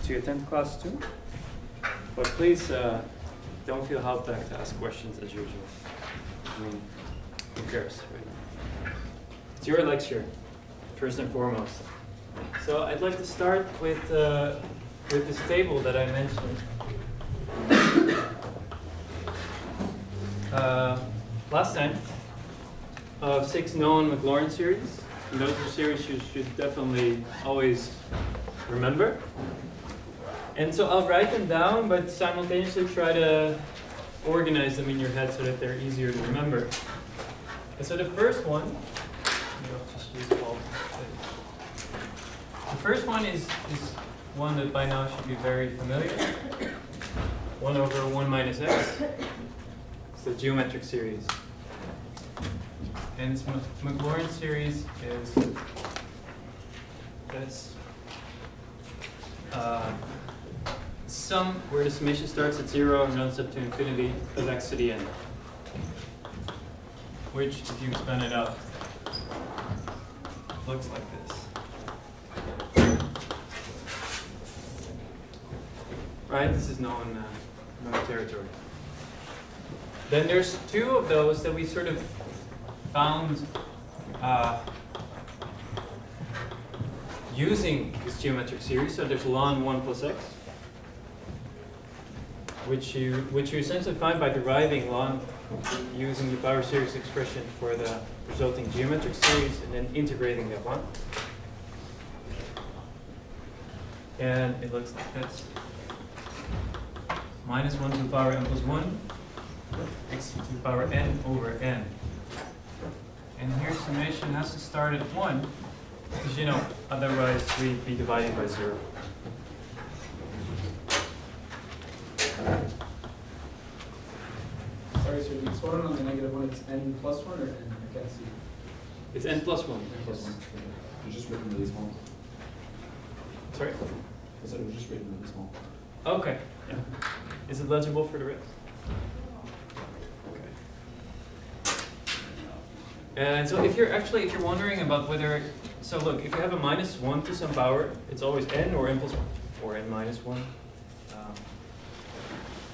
to attend class too. But please don't feel held back to ask questions as usual. I mean, who cares, right? It's your lecture, first and foremost. So I'd like to start with this table that I mentioned last time of 6 known Maclaurin series. And those are series you should definitely always remember. And so I'll write them down, but simultaneously try to organize them in your head so that they're easier to remember. And so the first one, just use all. The first one is one that by now should be very familiar. 1 over 1 minus x. It's the geometric series. And its Maclaurin series is this. Sum where the summation starts at 0 and runs up to infinity of x to the n. Which, if you expand it out, looks like this. Right? This is known territory. Then there's 2 of those that we sort of found using this geometric series. So there's ln 1 plus x, which you essentially find by deriving ln using the power series expression for the resulting geometric series and then integrating that one. And it looks like this. Minus 1 to the power n plus 1, x to the power n over n. And here summation has to start at 1, because otherwise we'd be dividing by 0. Sorry, so the exponent on the -1 is n plus 1 or n? I can't see. It's n plus 1. N plus 1. It was just written really small. Sorry? I said it was just written really small. Okay. Yeah. Is it legible for the rest? And so if you're wondering about whether, so look, if you have a -1 to some power, it's always n or n plus 1, or n minus 1.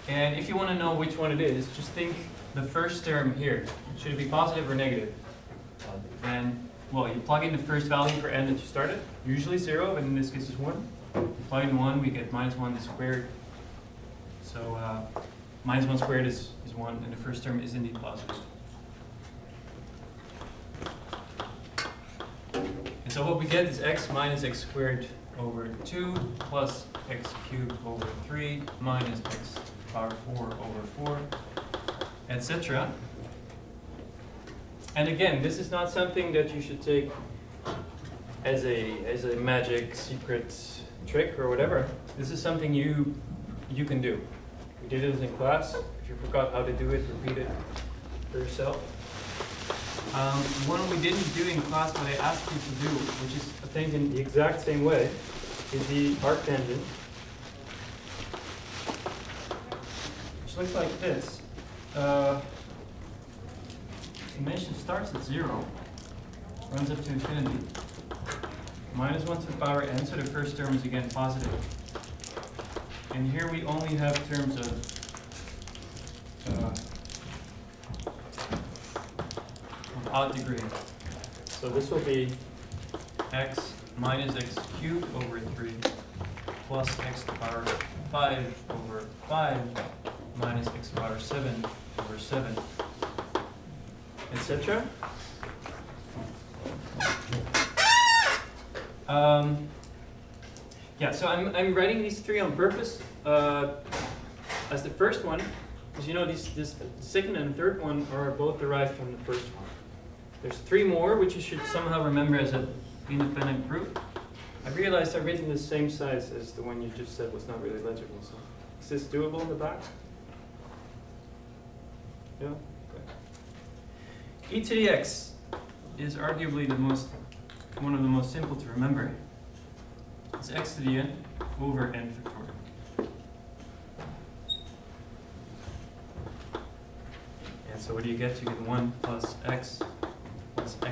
And if you want to know which one it is, just think the first term here. Should it be positive or negative? And, well, you plug in the first value for n that you started, usually 0, but in this case it's 1. You plug in 1, we get -1 squared. So -1 squared is 1, and the first term is indeed positive. And so what we get is x minus x squared over 2 plus x cubed over 3 minus x power 4 over 4, etc. And again, this is not something that you should take as a magic secret trick or whatever. This is something you can do. We did it in class. If you forgot how to do it, repeat it for yourself. One we didn't do in class, but I asked you to do, which is obtained in the exact same way, is the arctangent, which looks like this. Summation starts at 0, runs up to infinity, -1 to the power n, so the first term is again positive. And here we only have terms of odd degree. So this will be x minus x cubed over 3 plus x to the power 5 over 5 minus x to the power 7 over 7, etc. Yeah, so I'm writing these 3 on purpose as the first one, because this second and third one are both derived from the first one. There's 3 more, which you should somehow remember as an independent group. I realized I've written the same size as the one you just said was not really legible. So is this doable in the back? Yeah? Okay. E to the x is arguably one of the most simple to remember. It's x to the n over n factorial. And so what do you get? You get 1 plus x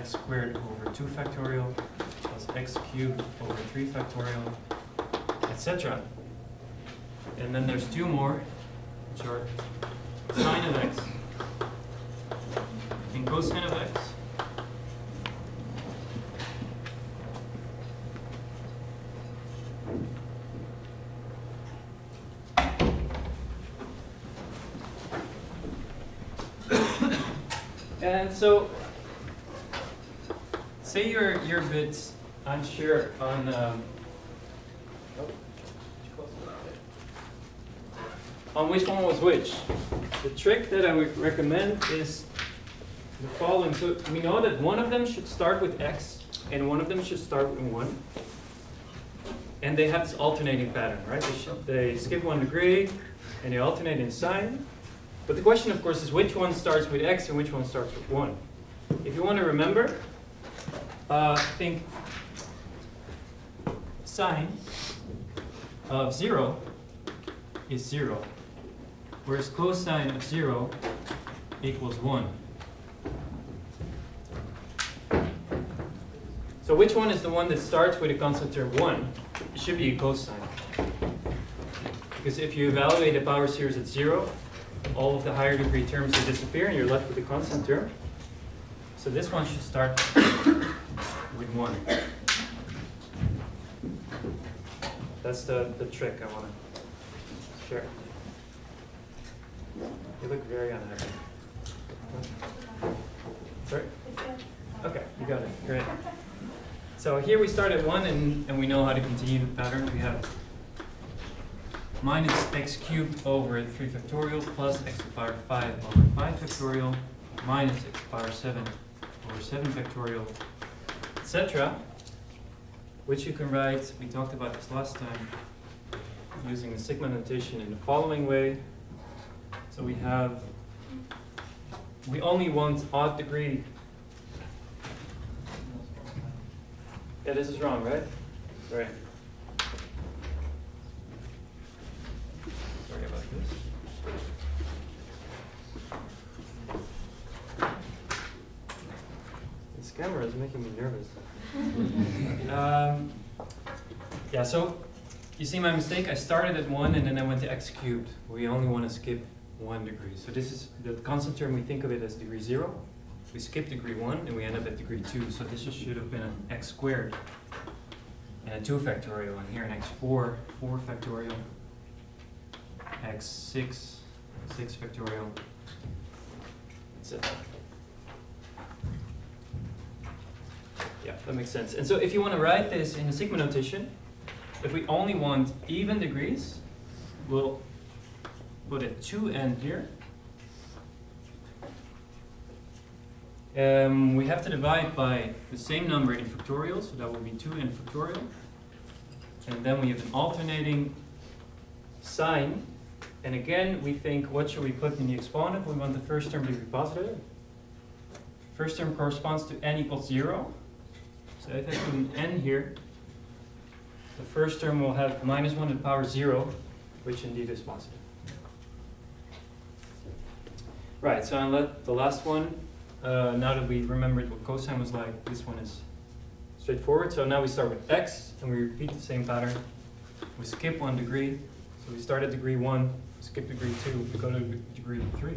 squared over 2 factorial plus x cubed over 3 factorial, etc. And then there's two more, which are sine of x and cosine of x. And so, say you're a bit unsure on which one was which. The trick that I would recommend is the following. So we know that one of them should start with x and one of them should start with 1. And they have this alternating pattern, right? They skip 1 degree and they alternate in sign. But the question, of course, is which one starts with x and which one starts with 1. If you want to remember, think sine of 0 is 0, whereas cosine of 0 equals 1. So which one is the one that starts with a constant term 1? It should be a cosine. Because if you evaluate the power series at 0, all of the higher degree terms will disappear and you're left with a constant term. So this one should start with 1. That's the trick I want to share. You look very unhappy. Sorry? Okay, you got it. Great. So here we start at 1 and we know how to continue the pattern. We have minus x cubed over 3 factorial plus x to the power 5 over 5 factorial minus x to the power 7 over 7 factorial, etc. Which you can write, we talked about this last time, using the sigma notation in the following way. So we only want odd degree. Yeah, this is wrong, right? Right. Sorry about this. This camera is making me nervous. Yeah, so you see my mistake? I started at 1 and then I went to x cubed. We only want to skip 1 degree. So this is the constant term, we think of it as degree 0. We skip degree 1 and we end up at degree 2. So this should have been an x squared and a 2 factorial. And here an x4, 4 factorial, x6, 6 factorial, etc. Yeah, that makes sense. And so if you want to write this in the sigma notation, if we only want even degrees, we'll put a 2n here. We have to divide by the same number in factorial, so that will be 2n factorial. And then we have an alternating sign. And again, we think, what should we put in the exponent? We want the first term to be positive. First term corresponds to n equals 0. So if I put an n here, the first term will have minus 1 to the power 0, which indeed is positive. Right, so the last one, now that we remembered what cosine was like, this one is straightforward. So now we start with x, and we repeat the same pattern. We skip 1 degree, so we start at degree 1, skip degree 2, we go to degree 3.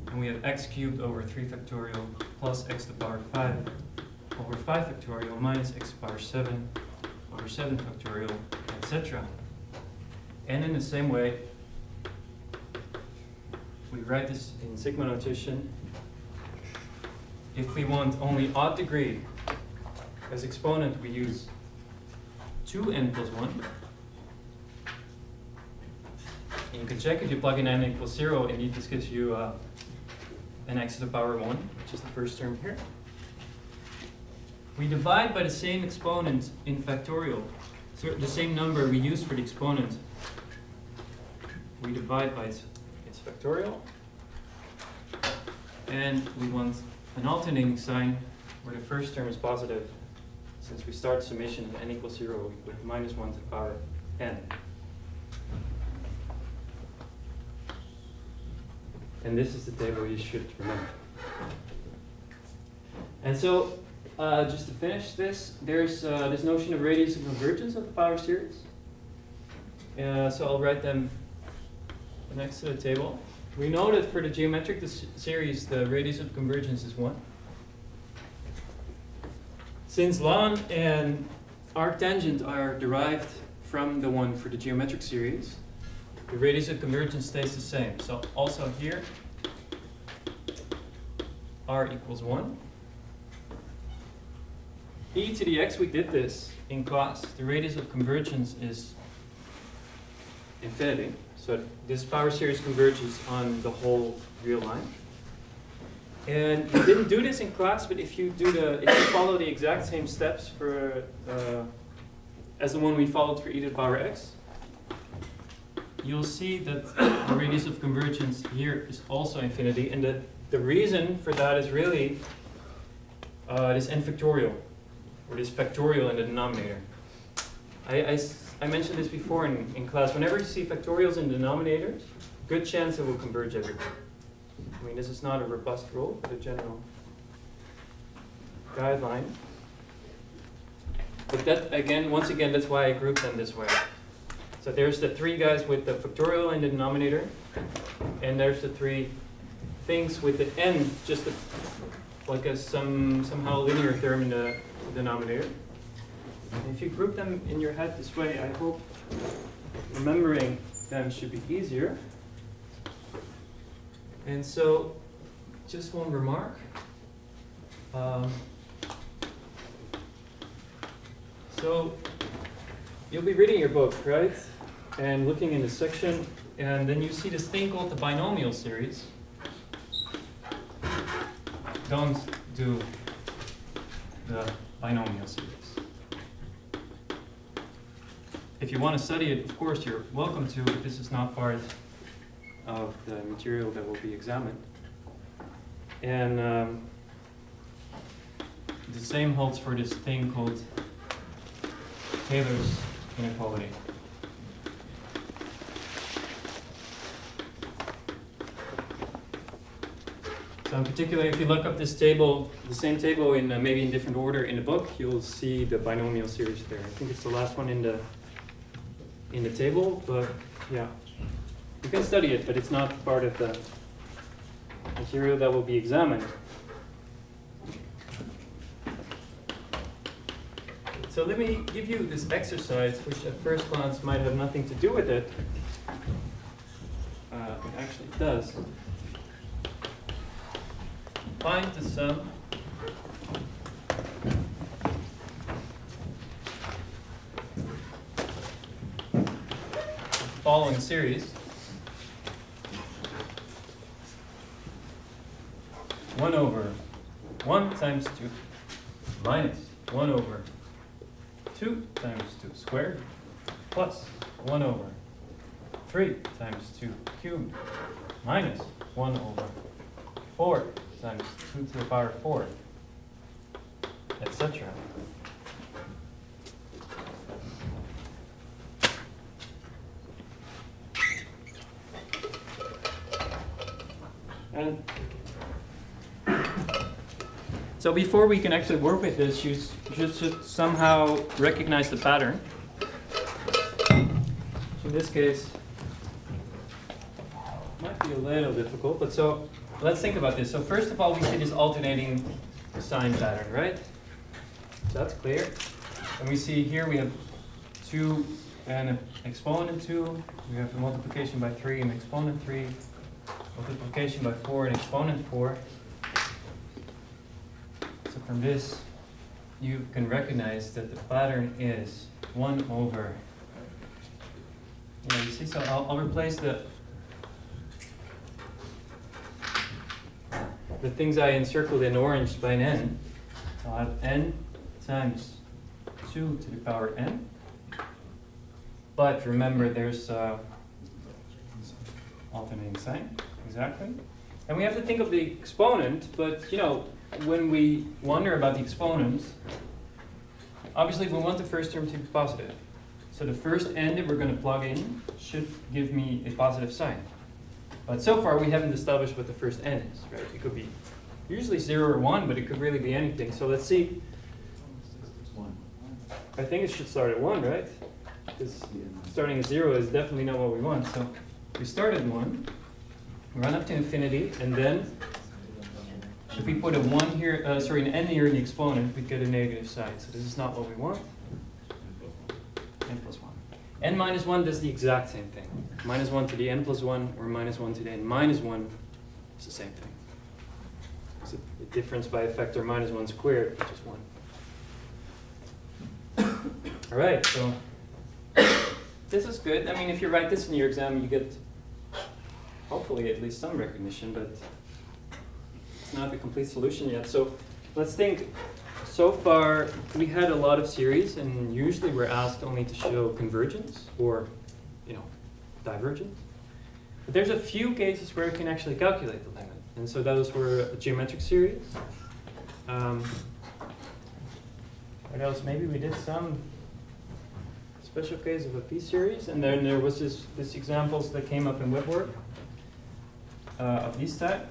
And we have x cubed over 3 factorial plus x to the power 5 over 5 factorial minus x to the power 7 over 7 factorial, etc. And in the same way, we write this in sigma notation. If we want only odd degree as exponent, we use 2n plus 1. And you can check if you plug in n equals 0, indeed this gives you an x to the power 1, which is the first term here. We divide by the same exponent in factorial. So the same number we use for the exponent, we divide by its factorial. And we want an alternating sign where the first term is positive, since we start summation of n equals 0 with minus 1 to the power n. And this is the table you should remember. And so, just to finish this, there's this notion of radius of convergence of the power series. So I'll write them next to the table. We know that for the geometric series, the radius of convergence is 1. Since ln and arctangent are derived from the one for the geometric series, the radius of convergence stays the same. So also here, r equals 1. E to the x, we did this in class. The radius of convergence is infinity. So this power series converges on the whole real line. And you didn't do this in class, but if you follow the exact same steps for as the one we followed for e to the power x, you'll see that the radius of convergence here is also infinity, and that the reason for that is really this n factorial, or this factorial in the denominator. I mentioned this before in class. Whenever you see factorials in denominators, good chance it will converge everything. I mean, this is not a robust rule, but a general guideline. But that, again, once again, that's why I grouped them this way. So there's the 3 guys with the factorial in the denominator, and there's the 3 things with the n, just like a somehow linear term in the denominator. And if you group them in your head this way, I hope remembering them should be easier. And so, just one remark. So, you'll be reading your book, right? And looking in the section, and then you see this thing called the binomial series. Don't do the binomial series. If you want to study it, of course, you're welcome to, but this is not part of the material that will be examined. And the same holds for this thing called Taylor's inequality. So in particular, if you look up this table, the same table in maybe in different order in the book, you'll see the binomial series there. I think it's the last one in the table, but yeah. You can study it, but it's not part of the material that will be examined. So let me give you this exercise, which at first glance might have nothing to do with it. It actually does. Find the sum of the following series. 1 over 1 times 2 minus 1 over 2 times 2 squared plus 1 over 3 times 2 cubed minus 1 over 4 times 2 to the power 4, etc. And so before we can actually work with this, you should somehow recognize the pattern. So in this case, it might be a little difficult, but so let's think about this. So first of all, we see this alternating sign pattern, right? So that's clear. And we see here we have 2 and an exponent 2. We have a multiplication by 3 and exponent 3. Multiplication by 4 and exponent 4. So from this, you can recognize that the pattern is 1 over. Yeah, you see, so I'll replace the things I encircled in orange by an n. So I'll have n times 2 to the power n. But remember, there's alternating sign, exactly. And we have to think of the exponent, but you know, when we wonder about the exponents, obviously we want the first term to be positive. So the first n that we're going to plug in should give me a positive sign. But so far we haven't established what the first n is, right? It could be usually 0 or 1, but it could really be anything. So let's see. I think it should start at 1, right? Because starting at 0 is definitely not what we want. So we start at 1, run up to infinity, and then if we put a 1 here, an n here in the exponent, we get a negative side. So this is not what we want. N plus 1. N minus 1 does the exact same thing. Minus 1 to the n plus 1, or minus 1 to the n minus 1 is the same thing. It's a difference by a factor minus 1 squared, which is 1. All right, so this is good. I mean, if you write this in your exam, you get hopefully at least some recognition, but it's not the complete solution yet. So let's think. So far, we had a lot of series, and usually we're asked only to show convergence or, divergence. But there's a few cases where we can actually calculate the limit, and so those were a geometric series. What else? Maybe we did some special case of a p-series, and then there was this examples that came up in web work of this type.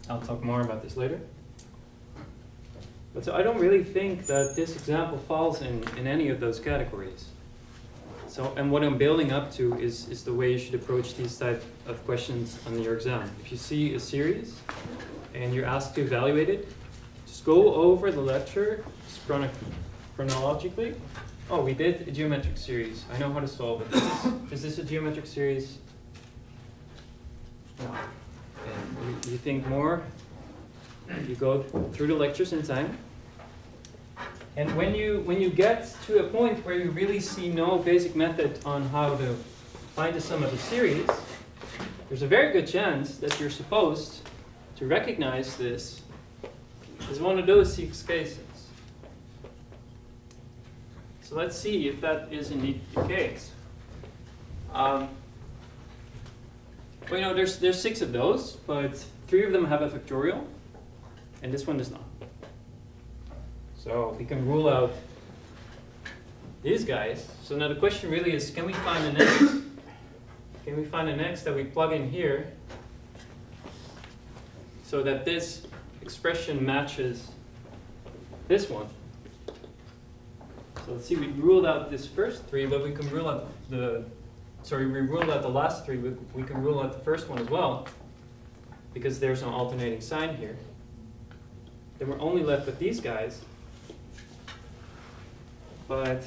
I'll talk more about this later. But so I don't really think that this example falls in any of those categories. So, and what I'm building up to is the way you should approach these type of questions on your exam. If you see a series and you're asked to evaluate it, just go over the lecture chronologically. Oh, we did a geometric series. I know how to solve it. Is this a geometric series? No. And you think more, you go through the lectures in time. And when you get to a point where you really see no basic method on how to find the sum of a series, there's a very good chance that you're supposed to recognize this as one of those 6 cases. So let's see if that is indeed the case. There's 6 of those, but 3 of them have a factorial, and this one does not. So we can rule out these guys. So now the question really is, can we find an x? Can we find an x that we plug in here so that this expression matches this one? So let's see, we ruled out this first 3, but we can rule out we ruled out the last 3, we can rule out the first one as well, because there's no alternating sign here. Then we're only left with these guys. But,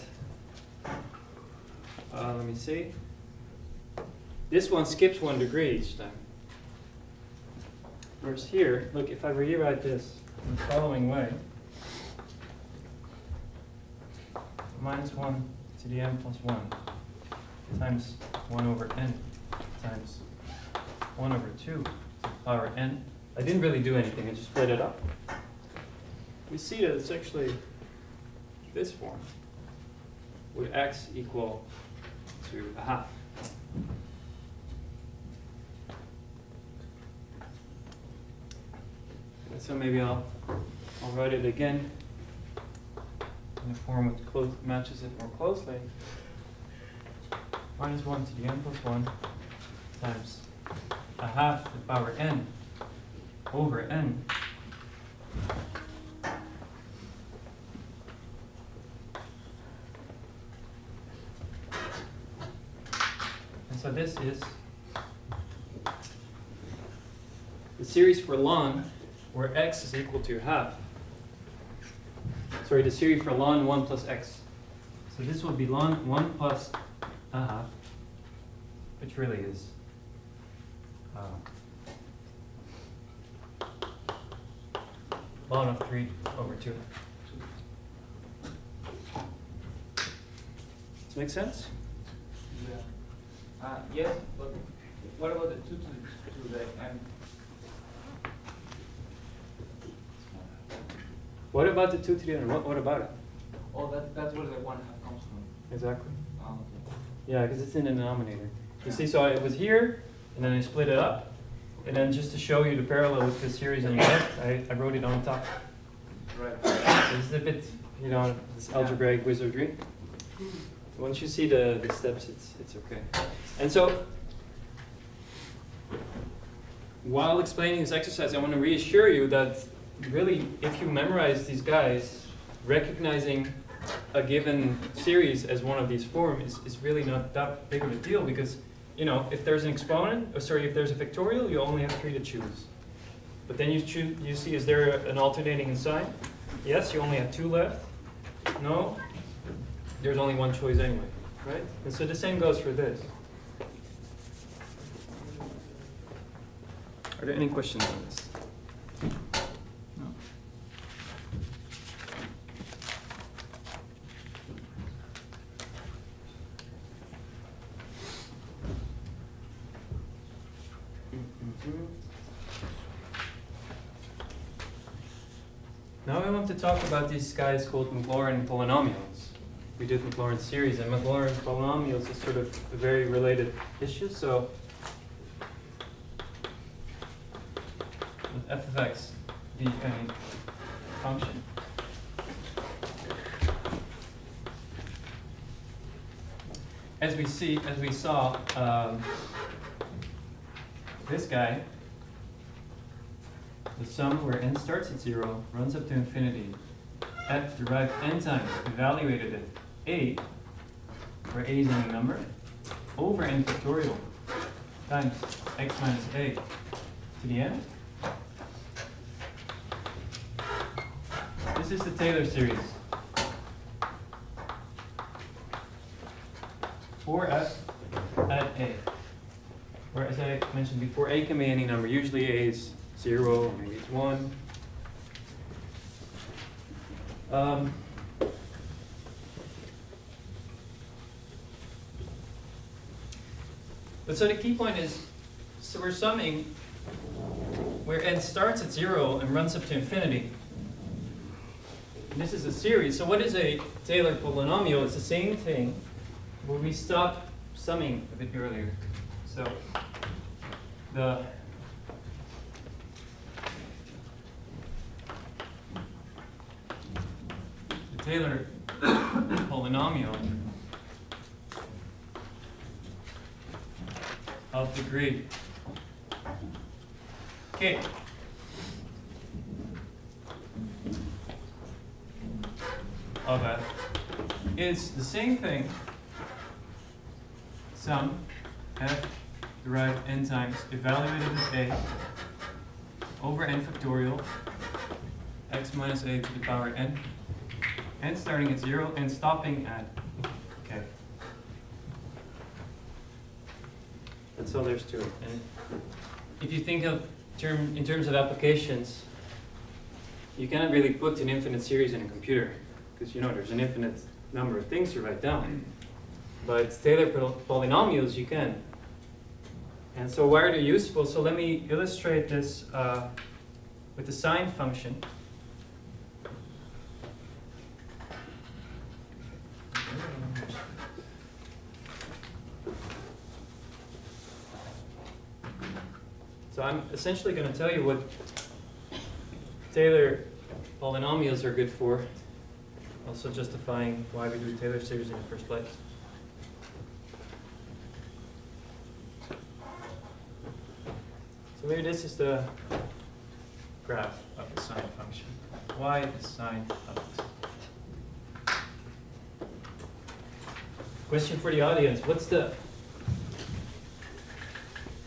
let me see. This one skips 1 degree each time. Whereas here, look, if I rewrite this in the following way, minus 1 to the n plus 1 times 1 over n times 1 over 2 to the power n. I didn't really do anything, I just split it up. We see that it's actually this form, with x equal to a half. And so maybe I'll write it again in a form which matches it more closely. Minus 1 to the n plus 1 times a half to the power n over n. And so this is the series for ln where x is equal to half. Sorry, the series for ln 1 plus x. So this will be ln 1 plus a half, which really is ln of 3 over 2. Does this make sense? Yeah. Yes, but what about the 2 to the n? What about the 2 to the n? What about it? Oh, that's where the 1 half comes from. Exactly. Oh, okay. Yeah, because it's in the denominator. You see, so it was here, and then I split it up. And then just to show you the parallel with this series on your left, I wrote it on top. Right. This is a bit, this algebraic wizardry. Once you see the steps, it's okay. And so, while explaining this exercise, I want to reassure you that really, if you memorize these guys, recognizing a given series as one of these forms is really not that big of a deal because, you know, if there's an exponent, if there's a factorial, you only have 3 to choose. But then you see, is there an alternating in sign? Yes, you only have 2 left. No, there's only 1 choice anyway, right? And so the same goes for this. Are there any questions on this? No. Now I want to talk about these guys called Maclaurin polynomials. We did Maclaurin series, and Maclaurin polynomials is sort of a very related issue. So with f of x be a function. As we saw, this guy, the sum where n starts at 0, runs up to infinity, f derived n times, evaluated at a, where a is any number, over n factorial times x minus a to the n. This is the Taylor series for f at a, where, as I mentioned before, a can be any number. Usually a is 0, or maybe it's 1. But so the key point is, so we're summing where n starts at 0 and runs up to infinity. And this is a series. So what is a Taylor polynomial? It's the same thing where we stop summing a bit earlier. So the Taylor polynomial of degree k of f is the same thing, sum f derived n times evaluated at a over n factorial x minus a to the power n, and starting at 0 and stopping at k. That's all there's to it. And if you think of in terms of applications, you cannot really put an infinite series in a computer because, you know, there's an infinite number of things to write down. But Taylor polynomials you can. And so why are they useful? So let me illustrate this with the sine function. So I'm essentially going to tell you what Taylor polynomials are good for, also justifying why we do Taylor series in the first place. So maybe this is the graph of the sine function. Y is sine of x. Question for the audience: what's the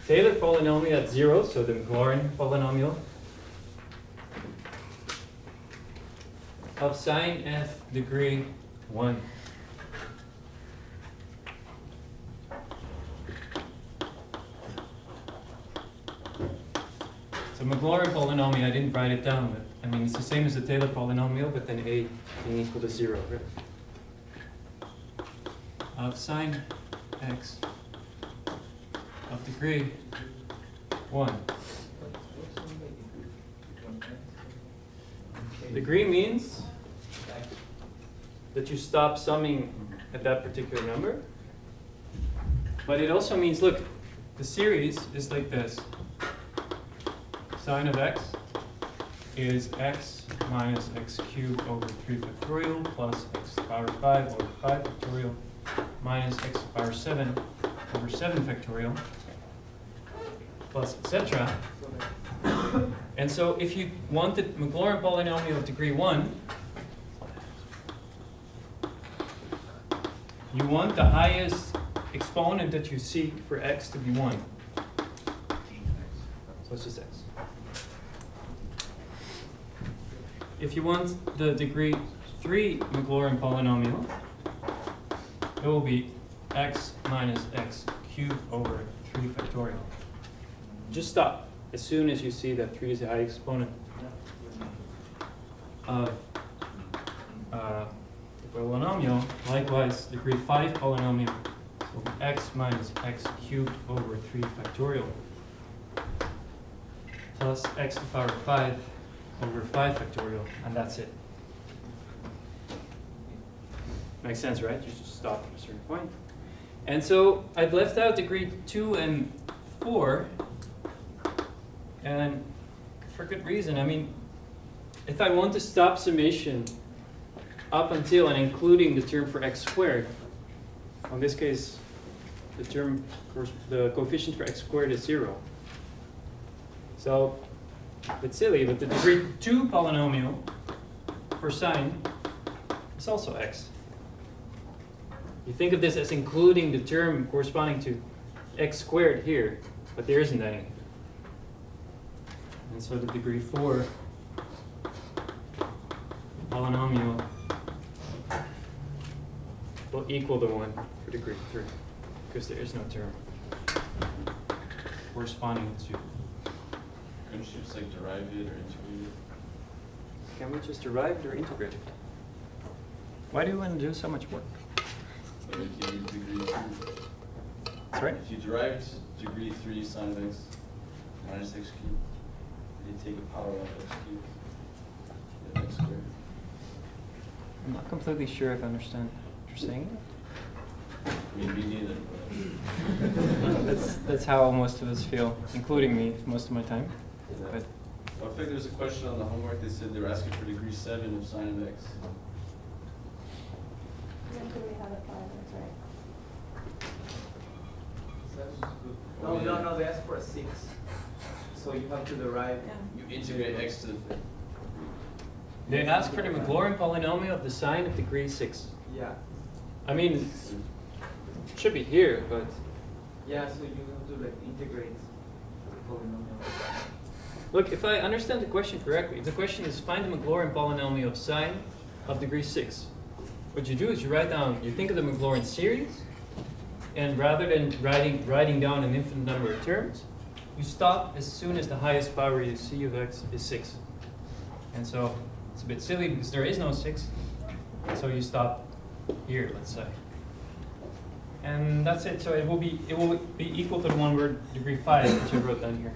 Taylor polynomial at 0, so the Maclaurin polynomial, of sine f degree 1? So Maclaurin polynomial, I didn't write it down, but I mean, it's the same as the Taylor polynomial, but then a being equal to 0, right? Of sine x of degree 1. Degree means that you stop summing at that particular number. But it also means, look, the series is like this. Sine of x is x minus x cubed over 3 factorial plus x to the power 5 over 5 factorial minus x to the power 7 over 7 factorial plus etc. And so if you wanted Maclaurin polynomial of degree 1, you want the highest exponent that you seek for x to be 1. So it's just x. If you want the degree 3 Maclaurin polynomial, it will be x minus x cubed over 3 factorial. Just stop as soon as you see that 3 is the high exponent of the polynomial. Likewise, degree 5 polynomial will be x minus x cubed over 3 factorial plus x to the power 5 over 5 factorial, and that's it. Makes sense, right? You just stop at a certain point. And so I've left out degree 2 and 4, and for good reason. I mean, if I want to stop summation up until and including the term for x squared, in this case, the coefficient for x squared is 0. So, it's silly, but the degree 2 polynomial for sine is also x. You think of this as including the term corresponding to x squared here, but there isn't any. And so the degree 4 polynomial will equal the one for degree 3, because there is no term corresponding to. Couldn't you just like derive it or integrate it? Can we just derive it or integrate it? Why do you want to do so much work? Or if you use degree 2. That's right. If you derived degree 3 sine of x minus x cubed, you take a power of x cubed, you have x squared. I'm not completely sure if I understand what you're saying. I mean, me neither. But That's how most of us feel, including me most of my time. Yeah. But Well, I think there was a question on the homework. They said they were asking for degree 7 of sine of x. When do we have a 5? That's right. No, they asked for a 6. So you have to derive. Yeah. You integrate x to the thing. they ask for the Maclaurin polynomial of the sine of degree 6. Yeah. I mean, it should be here, but Yeah, so you have to like integrate the polynomial. look, if I understand the question correctly, the question is find the Maclaurin polynomial of sine of degree 6. What you do is you think of the Maclaurin series, and rather than writing down an infinite number of terms, you stop as soon as the highest power you see of x is 6. And so it's a bit silly because there is no 6, so you stop here, let's say. And that's it. So it will be equal to the one word degree 5 which I wrote down here.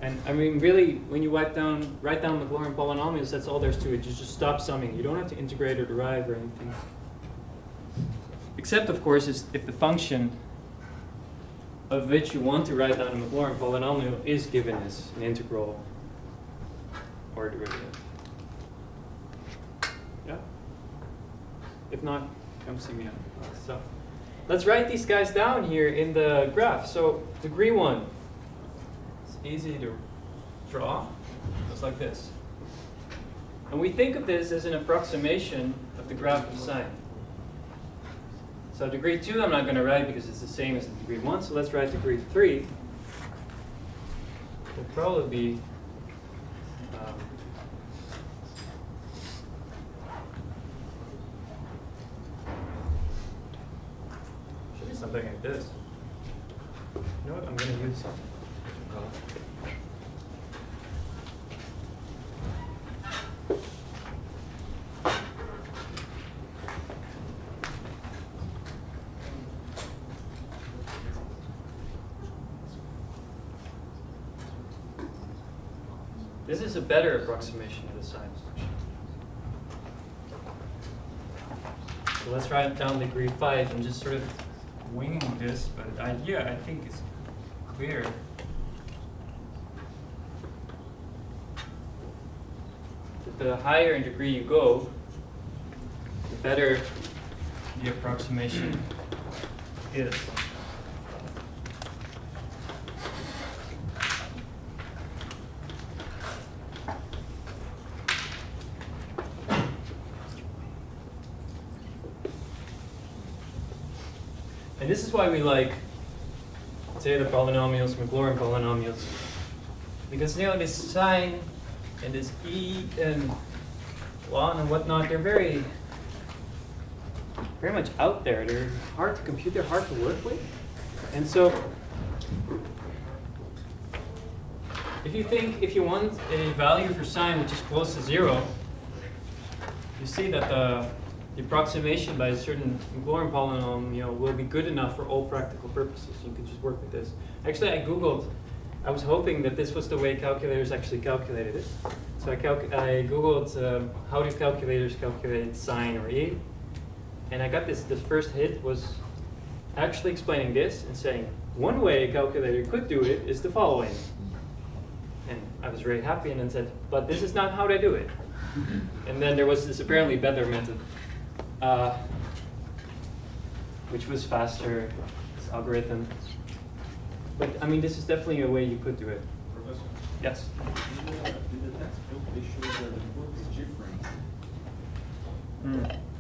And I mean, really, when you write down Maclaurin polynomials, that's all there's to it. You just stop summing. You don't have to integrate or derive or anything. Except, of course, if the function of which you want to write down a Maclaurin polynomial is given as an integral or a derivative. Yeah? If not, come see me out. So let's write these guys down here in the graph. So degree 1. Easy to draw, just like this. And we think of this as an approximation of the graph of sine. So degree 2 I'm not going to write because it's the same as the degree 1, so let's write degree 3. Will probably be should be something like this. You know what, I'm going to use something. This is a better approximation of the sine function. So let's write down degree 5. I'm just sort of winging this, but the idea I think is clear. The higher in degree you go, the better the approximation is. And this is why we like Taylor polynomials, Maclaurin polynomials. Because this sine and this e and ln and whatnot, they're very much out there. They're hard to compute, they're hard to work with. And so if you want a value for sine which is close to 0, you see that the approximation by a certain Maclaurin polynomial will be good enough for all practical purposes. You can just work with this. Actually, I was hoping that this was the way calculators actually calculated it. So I Googled how do calculators calculate sine or e, and I got this. The first hit was actually explaining this and saying one way a calculator could do it is the following. And I was very happy and then said, but this is not how they do it. And then there was this apparently better method, which was faster, this algorithm. But I mean, this is definitely a way you could do it. Professor? Yes? In the textbook, they show that the book is different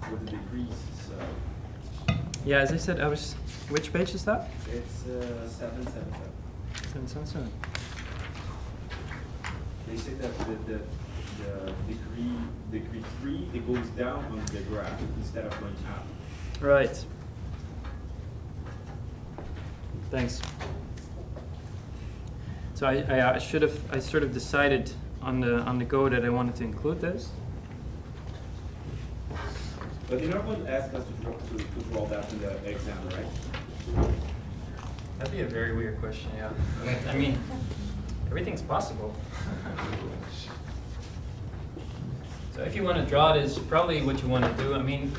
for the degrees. Yeah, as I said, which page is that? It's 777. 777. They say that the degree 3, it goes down on the graph instead of going up. Right. Thanks. So I sort of decided on the go that I wanted to include this. But you're not going to ask us to draw that in the exam, right? That'd be a very weird question, yeah. I mean, everything's possible. So if you want to draw this, probably what you want to do, I mean,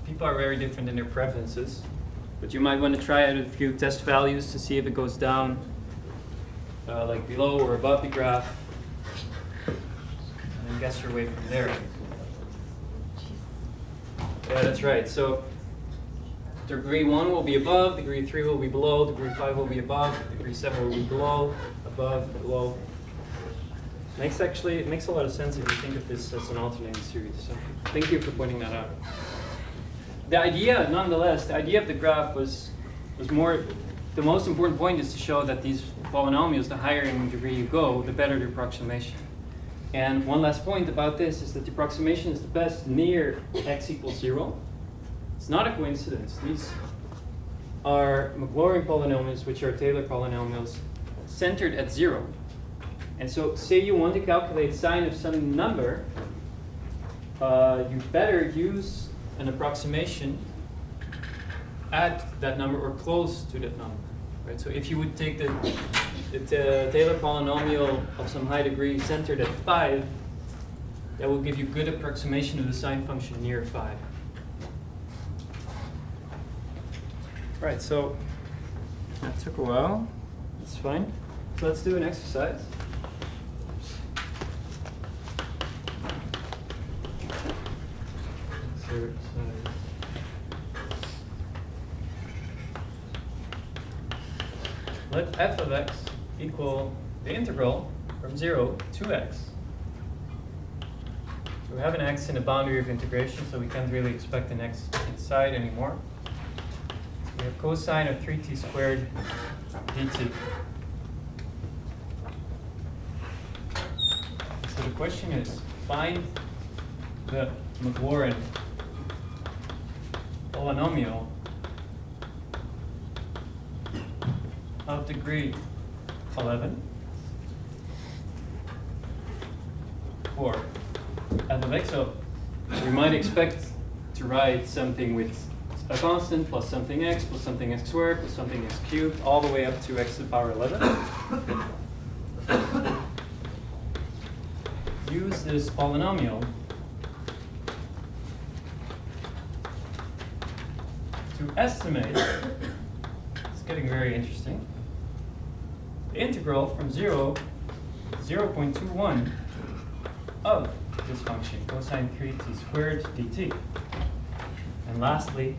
people are very different in their preferences, but you might want to try out a few test values to see if it goes down, like below or above the graph, and then guess your way from there. Yeah, that's right. So degree 1 will be above, degree 3 will be below, degree 5 will be above, degree 7 will be below, above, below. It makes a lot of sense if you think of this as an alternating series. So thank you for pointing that out. The idea, nonetheless, the idea of the graph was more, the most important point is to show that these polynomials, the higher in degree you go, the better the approximation. And one last point about this is that the approximation is the best near x equals 0. It's not a coincidence. These are Maclaurin polynomials, which are Taylor polynomials, centered at 0. And so say you want to calculate sine of some number, you better use an approximation at that number or close to that number. Right? So if you would take the Taylor polynomial of some high degree centered at 5, that will give you good approximation of the sine function near 5. Right, so that took a while. That's fine. So let's do an exercise. Let f of x equal the integral from 0 to x. So we have an x in a boundary of integration, so we can't really expect an x inside anymore. So we have cosine of 3t squared dt. So the question is, find the Maclaurin polynomial of degree 11 for f of x. So we might expect to write something with a constant plus something x squared plus something x cubed all the way up to x to the power 11. Use this polynomial to estimate, it's getting very interesting, the integral from 0 to 0.21 of this function, cosine 3t squared dt. And lastly,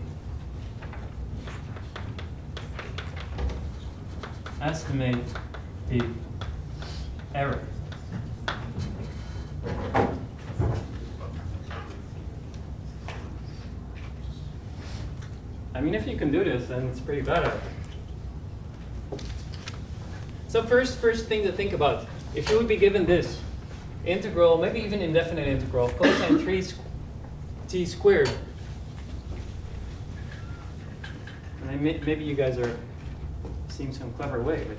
estimate the error. I mean, if you can do this, then it's pretty bad. So first thing to think about, if you would be given this integral, maybe even indefinite integral of cosine 3t squared, and maybe you guys are seeing some clever way, but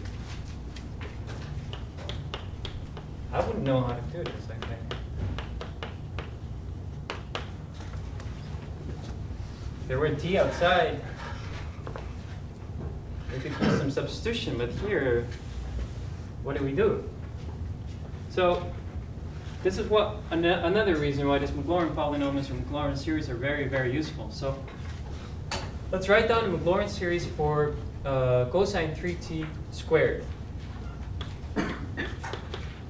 I wouldn't know how to do this, I think. If there were t outside, we could use some substitution, but here, what do we do? So this is what another reason why these Maclaurin polynomials or Maclaurin series are very, very useful. So let's write down the Maclaurin series for cosine 3t squared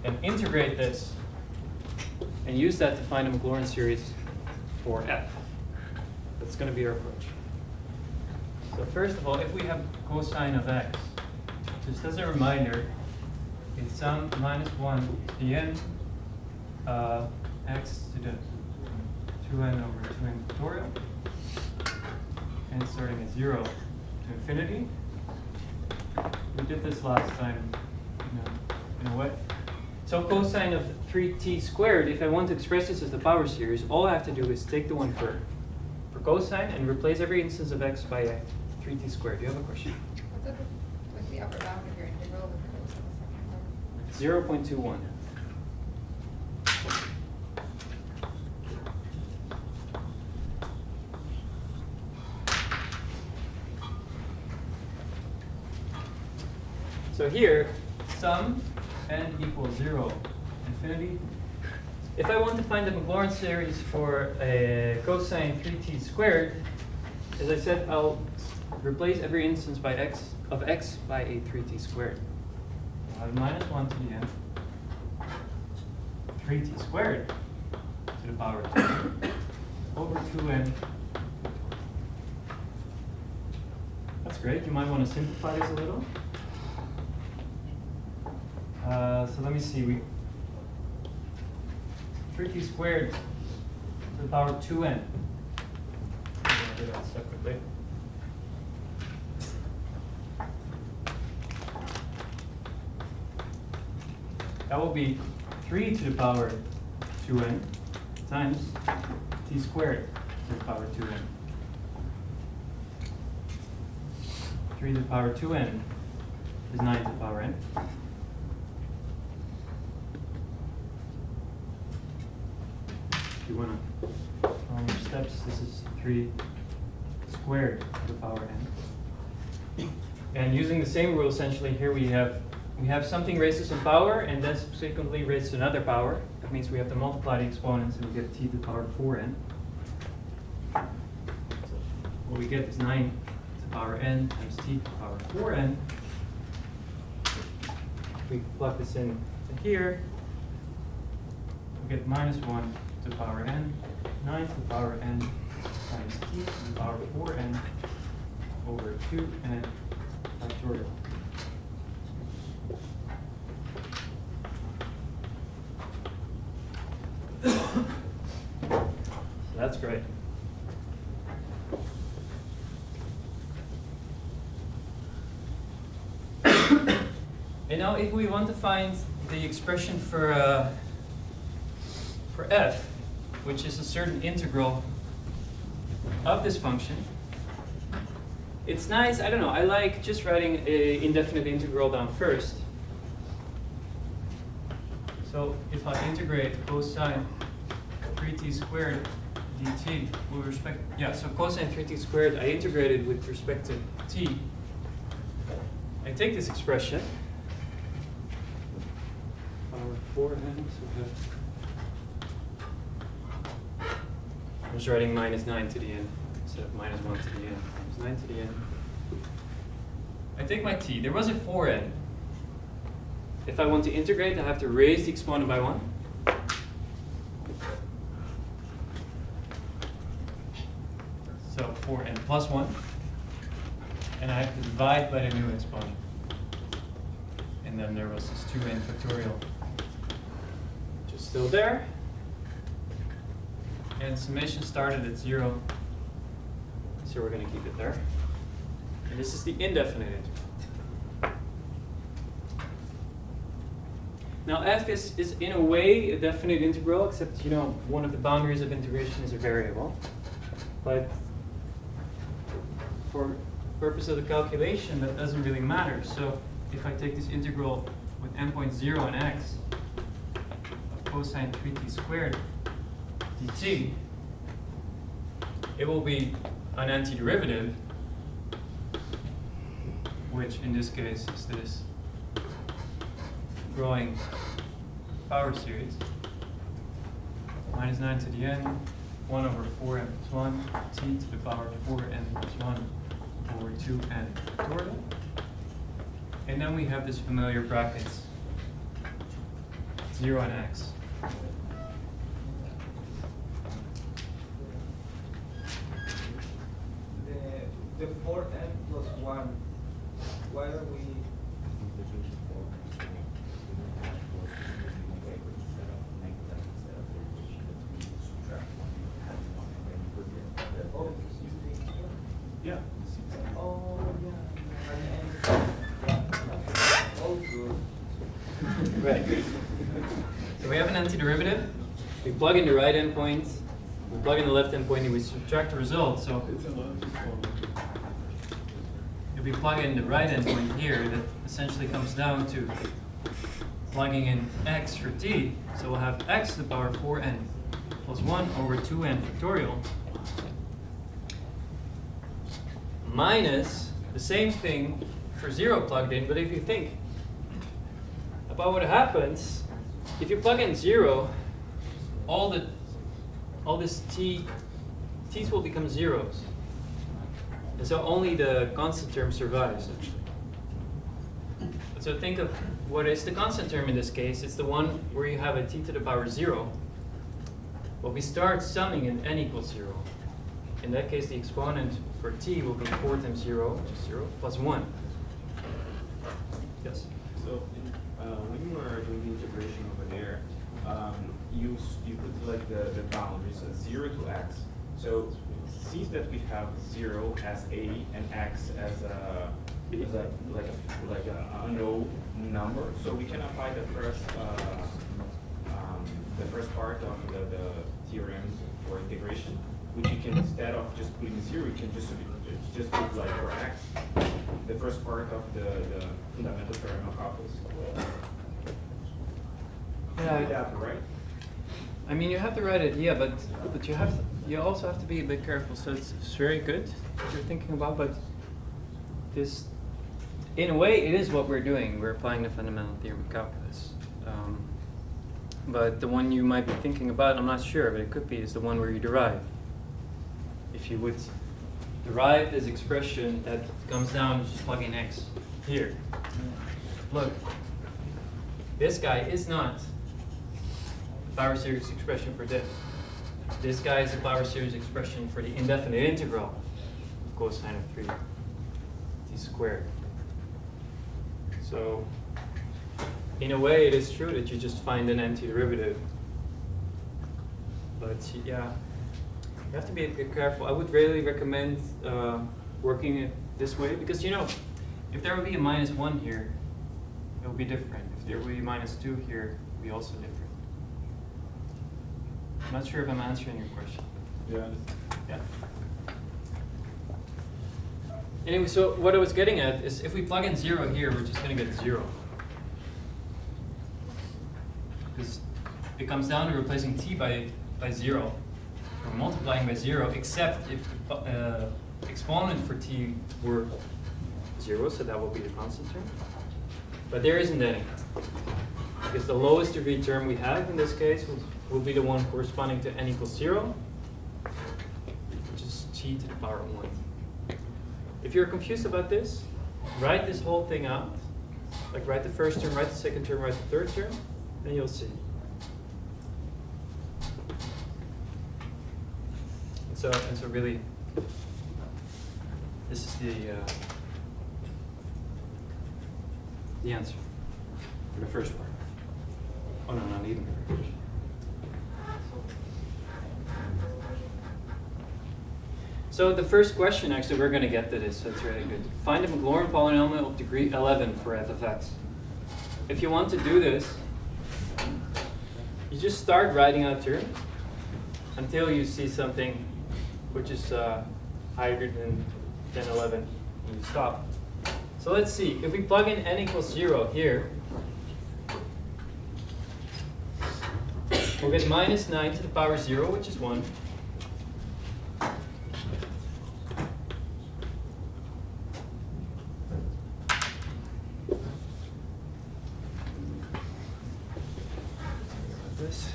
and integrate this and use that to find a Maclaurin series for f. That's going to be our approach. So first of all, if we have cosine of x, just as a reminder, it's sum minus 1 to the n x to the 2n over 2n factorial, and starting at 0 to infinity. We did this last time in a way. So cosine of 3t squared, if I want to express this as the power series, all I have to do is take the one for cosine and replace every instance of x by 3t squared. Do you have a question? What's the upper bound of your integral with cosine the second part? 0.21. So here, sum n equals 0, infinity. If I want to find the Maclaurin series for a cosine 3t squared, as I said, I'll replace every instance by of x by a 3t squared. I'll have minus 1 to the n, 3t squared to the power of 2 over 2n. That's great. You might want to simplify this a little. So let me see. 3t squared to the power of 2n. I'll do that separately. That will be 3 to the power 2n times t squared to the power 2n. 3 to the power 2n is 9 to the power n. If you want to follow your steps, this is 3 squared to the power n. And using the same rule, essentially, here we have something raised to some power, and then subsequently raised to another power. That means we have to multiply the exponents, and we get t to the power 4n. So what we get is 9 to the power n times t to the power 4n. If we plug this in to here, we get minus 1 to the power n, 9 to the power n times t to the power 4n over 2n factorial. So that's great. And now if we want to find the expression for f, which is a certain integral of this function, it's nice, I don't know, I like just writing an indefinite integral down first. So if I integrate cosine 3t squared dt with respect, so cosine 3t squared, I integrated with respect to t. I take this expression, power 4n, I'm just writing minus 9 to the n instead of minus 1 to the n. Minus 9 to the n. I take my t. There was a 4n. If I want to integrate, I have to raise the exponent by 1. So 4n plus 1. And I have to divide by the new exponent. And then there was this 2n factorial, which is still there. And summation started at 0. so we're going to keep it there. And this is the indefinite integral. Now f is in a way a definite integral, except one of the boundaries of integration is a variable. But for purpose of the calculation, that doesn't really matter. So if I take this integral with n.0 and x of cosine 3t squared dt, it will be an antiderivative, which in this case is this growing power series, minus 9 to the n, 1 over 4n plus 1, t to the power 4n plus 1 over 2n factorial. And then we have this familiar brackets, 0 and x. The 4n plus 1, why are we? Oh, Yeah. oh, yeah. Oh, good. Right. So we have an antiderivative. We plug in the right endpoint, we plug in the left endpoint, and we subtract the result. So if we plug in the right endpoint here, that essentially comes down to plugging in x for t. So we'll have x to the power 4n plus 1 over 2n factorial minus the same thing for 0 plugged in. But if you think about what happens, if you plug in 0, all this t's will become zeros. And so only the constant term survives, actually. So think of what is the constant term in this case. It's the one where you have a t to the power 0. But we start summing in n equals 0. In that case, the exponent for t will be 4 times 0, which is 0, plus 1. Yes? So when you were doing the integration over there, you put like the boundaries, 0 to x. So since that we have 0 as a and x as a unknown number, so we can apply the first part of the theorem for integration, which you can, instead of just putting 0, you can just put like for x the first part of the fundamental theorem of calculus. Yeah. Right? I mean, you have the right idea, but you also have to be a bit careful. So it's very good what you're thinking about, but this, in a way, it is what we're doing. We're applying the fundamental theorem of calculus. But the one you might be thinking about, I'm not sure, but it could be, is the one where you derive. If you would derive this expression that comes down, just plug in x here. Look, this guy is not the power series expression for this. This guy is the power series expression for the indefinite integral of cosine of 3 t squared. So, in a way, it is true that you just find an antiderivative. But yeah, you have to be a bit careful. I would really recommend working it this way, because if there would be a minus 1 here, it would be different. If there would be minus 2 here, it would be also different. I'm not sure if I'm answering your question. Yeah. Anyway, so what I was getting at is if we plug in 0 here, we're just going to get 0. Because it comes down to replacing t by 0, or multiplying by 0, except if the exponent for t were 0, so that will be the constant term. But there isn't any. Because the lowest degree term we have in this case will be the one corresponding to n equals 0, which is t to the power 1. If you're confused about this, write this whole thing out. Like write the first term, write the second term, write the third term, and you'll see. And so really, this is the answer for the first part. Oh no, not even the first. So the first question, actually, we're going to get to this, so it's really good. Find the Maclaurin polynomial of degree 11 for f of x. If you want to do this, you just start writing out terms until you see something which is higher than 11, and you stop. So let's see, if we plug in n equals 0 here, we'll get minus 9 to the power 0, which is 1. This.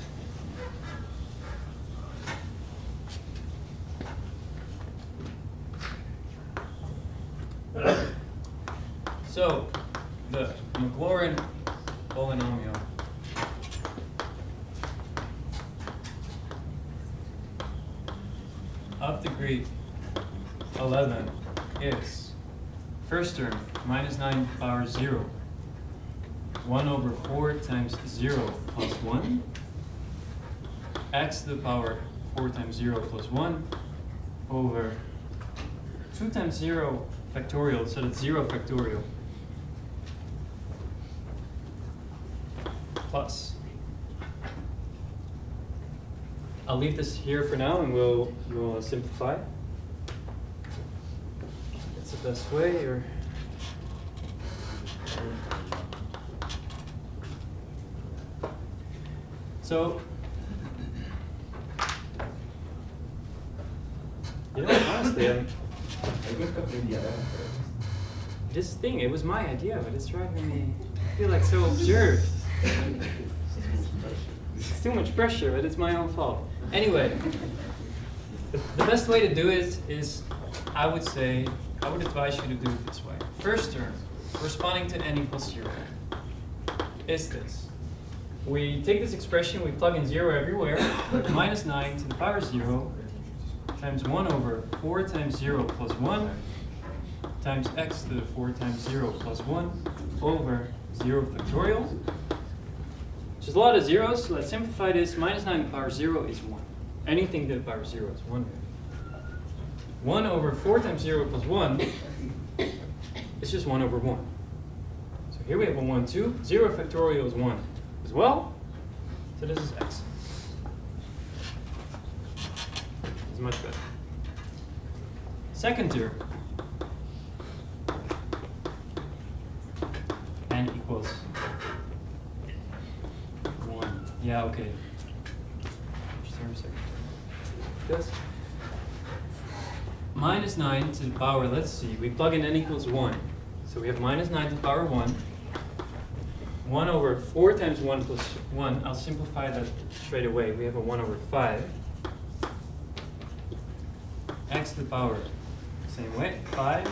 So, the Maclaurin polynomial of degree 11 is first term minus 9 to the power 0, 1 over 4 times 0 plus 1, x to the power 4 times 0 plus 1 over 2 times 0 factorial, so that's 0 factorial, plus. I'll leave this here for now and we'll simplify. That's the best way, or so, you know, honestly, this thing, it was my idea, but it's driving me, I feel like so observed. It's too much pressure, but it's my own fault. Anyway, the best way to do it is, I would advise you to do it this way. First term, corresponding to n equals 0, is this. We take this expression, we plug in 0 everywhere, minus 9 to the power 0 times 1 over 4 times 0 plus 1 times x to the 4 times 0 plus 1 over 0 factorial. Which is a lot of zeros, so let's simplify this. Minus 9 to the power 0 is 1. Anything to the power 0 is 1. 1 over 4 times 0 plus 1 is just 1 over 1. So here we have a 1, 2. 0 factorial is 1 as well. So this is x. It's much better. Second term. N equals 1. Yeah, okay. First term, second term. This. Minus 9 to the power, let's see, we plug in n equals 1. So we have minus 9 to the power 1. 1 over 4 times 1 plus 1. I'll simplify that straight away. We have a 1 over 5. X to the power, same way, 5.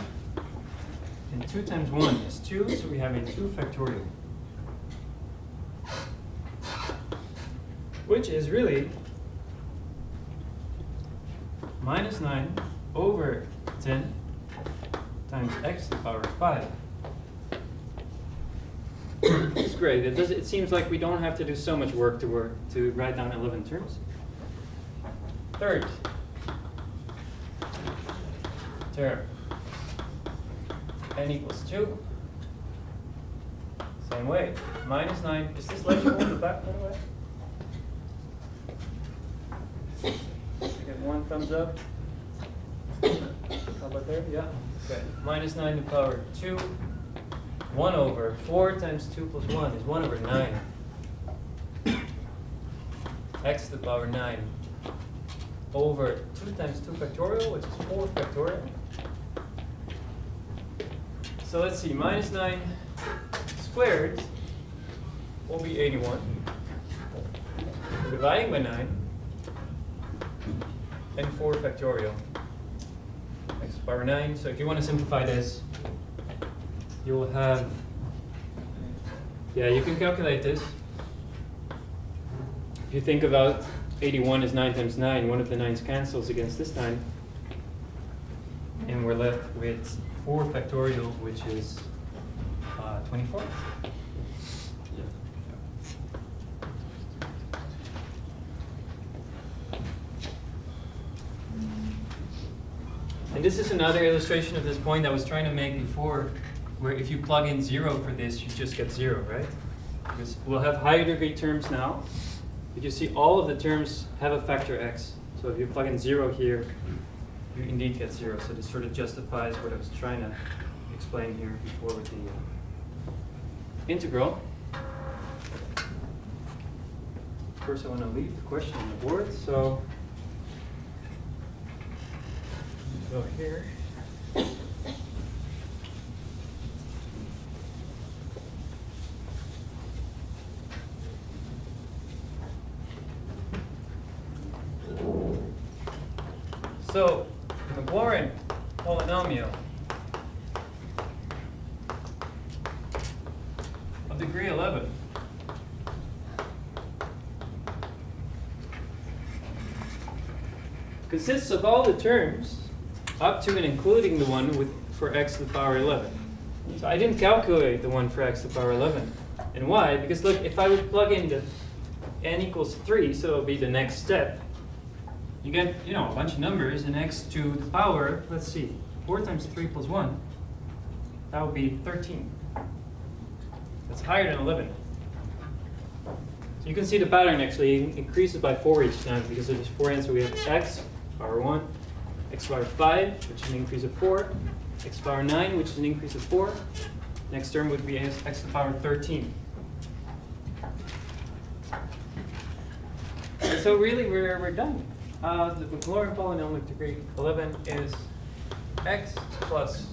And 2 times 1 is 2, so we have a 2 factorial. Which is really minus 9 over 10 times x to the power 5. It's great. It seems like we don't have to do so much work to write down 11 terms. Third term, n equals 2. Same way, minus 9. Is this legible in the back, by the way? I get 1 thumbs up. How about there? Yeah. Okay. Minus 9 to the power 2. 1 over 4 times 2 plus 1 is 1 over 9. X to the power 9 over 2 times 2 factorial, which is 4 factorial. So let's see, minus 9 squared will be 81. We're dividing by 9. And 4 factorial. X to the power 9. So if you want to simplify this, you will have, yeah, you can calculate this. If you think about 81 is 9 times 9, one of the 9's cancels against this 9. And we're left with 4 factorial, which is 24. And this is another illustration of this point I was trying to make before, where if you plug in 0 for this, you just get 0, right? Because we'll have higher degree terms now. But you see all of the terms have a factor x. So if you plug in 0 here, you indeed get 0. So this sort of justifies what I was trying to explain here before with the integral. Of course, I want to leave the question on the board, so go here. So, the Maclaurin polynomial of degree 11 consists of all the terms up to and including the one for x to the power 11. So I didn't calculate the one for x to the power 11. And why? Because look, if I would plug in the n equals 3, so it'll be the next step, you get, a bunch of numbers, and x to the power, let's see, 4 times 3 plus 1, that would be 13. That's higher than 11. So you can see the pattern actually increases by 4 each time, because of this 4 answer we have x power 1, x power 5, which is an increase of 4, x power 9, which is an increase of 4. Next term would be x to the power 13. And so really we're done. The Maclaurin polynomial of degree 11 is x plus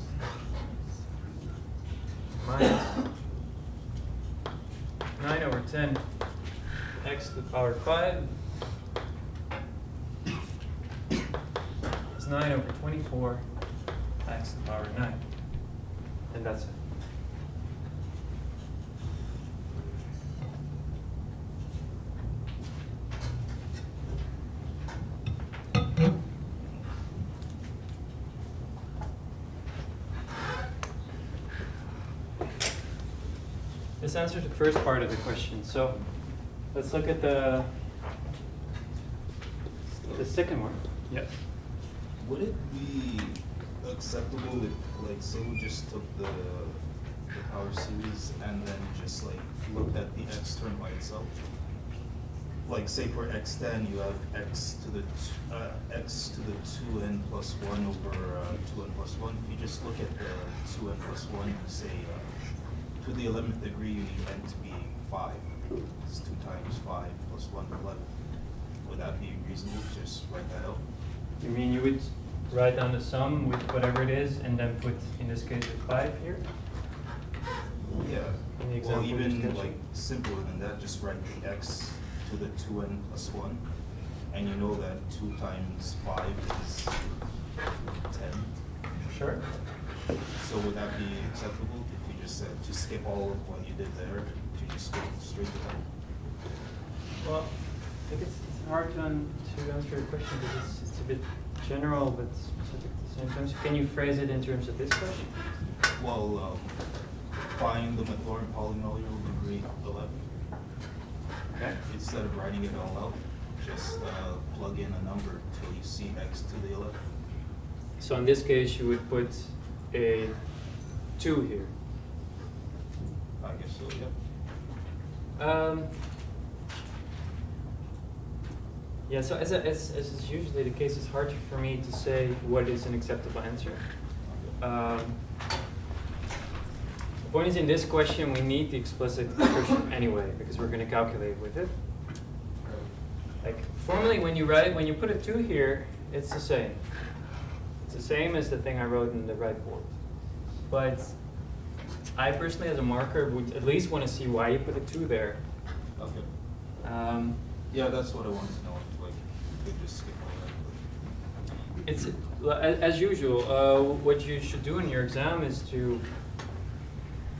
minus 9 over 10 x to the power 5 is 9 over 24 x to the power 9. And that's it. This answers the first part of the question. So let's look at the second one. Yes. Would it be acceptable if, like, say we just took the power series and then just like looked at the x term by itself? Like, say for x10 you have x to the 2n plus 1 over 2n plus 1. If you just look at the 2n plus 1, you say to the 11th degree you need n to be 5. It's 2 times 5 plus 1, 11. Would that be reasonable to just write that out? You mean you would write down the sum with whatever it is and then put, in this case, the 5 here? Yeah. In the Well, example you even sketched. like simpler than that, just write the x to the 2n plus 1. And you know that 2 times 5 is 10. Sure. So would that be acceptable if you just said to skip all of what you did there to just go straight to that? Well, I think it's hard to answer your question because it's a bit general but specific at the same time. So can you phrase it in terms of this question? Well, find the Maclaurin polynomial degree 11. Okay. Instead of writing it all out, just plug in a number till you see x to the 11. So in this case, you would put a 2 here. I guess so, yeah. Yeah, so as is usually the case, it's hard for me to say what is an acceptable answer. The point is, in this question, we need the explicit description anyway, because we're going to calculate with it. Like, formally, when you put a 2 here, it's the same. It's the same as the thing I wrote in the right board. But I personally, as a marker, would at least want to see why you put a 2 there. Okay. Yeah, that's what I wanted to know. If, like, you could just skip all that. It's as usual. What you should do in your exam is to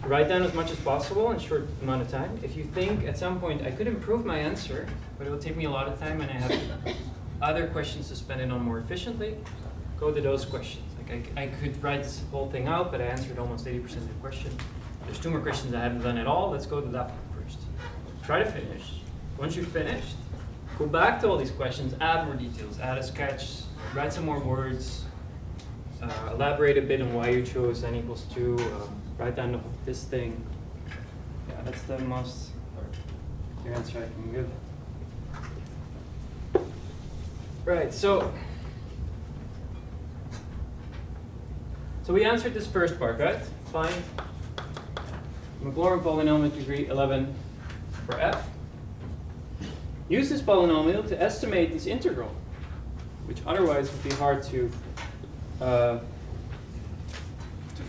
write down as much as possible in a short amount of time. If you think at some point I could improve my answer, but it will take me a lot of time and I have other questions to spend it on more efficiently, go to those questions. Like I could write this whole thing out, but I answered almost 80% of the question. There's 2 more questions I haven't done at all. Let's go to that one first. Try to finish. Once you've finished, go back to all these questions, add more details, add a sketch, write some more words, elaborate a bit on why you chose n equals 2, write down this thing. Yeah, that's the most your answer I can give. Right, so we answered this first part, right? Find Maclaurin polynomial degree 11 for f. Use this polynomial to estimate this integral, which otherwise would be hard to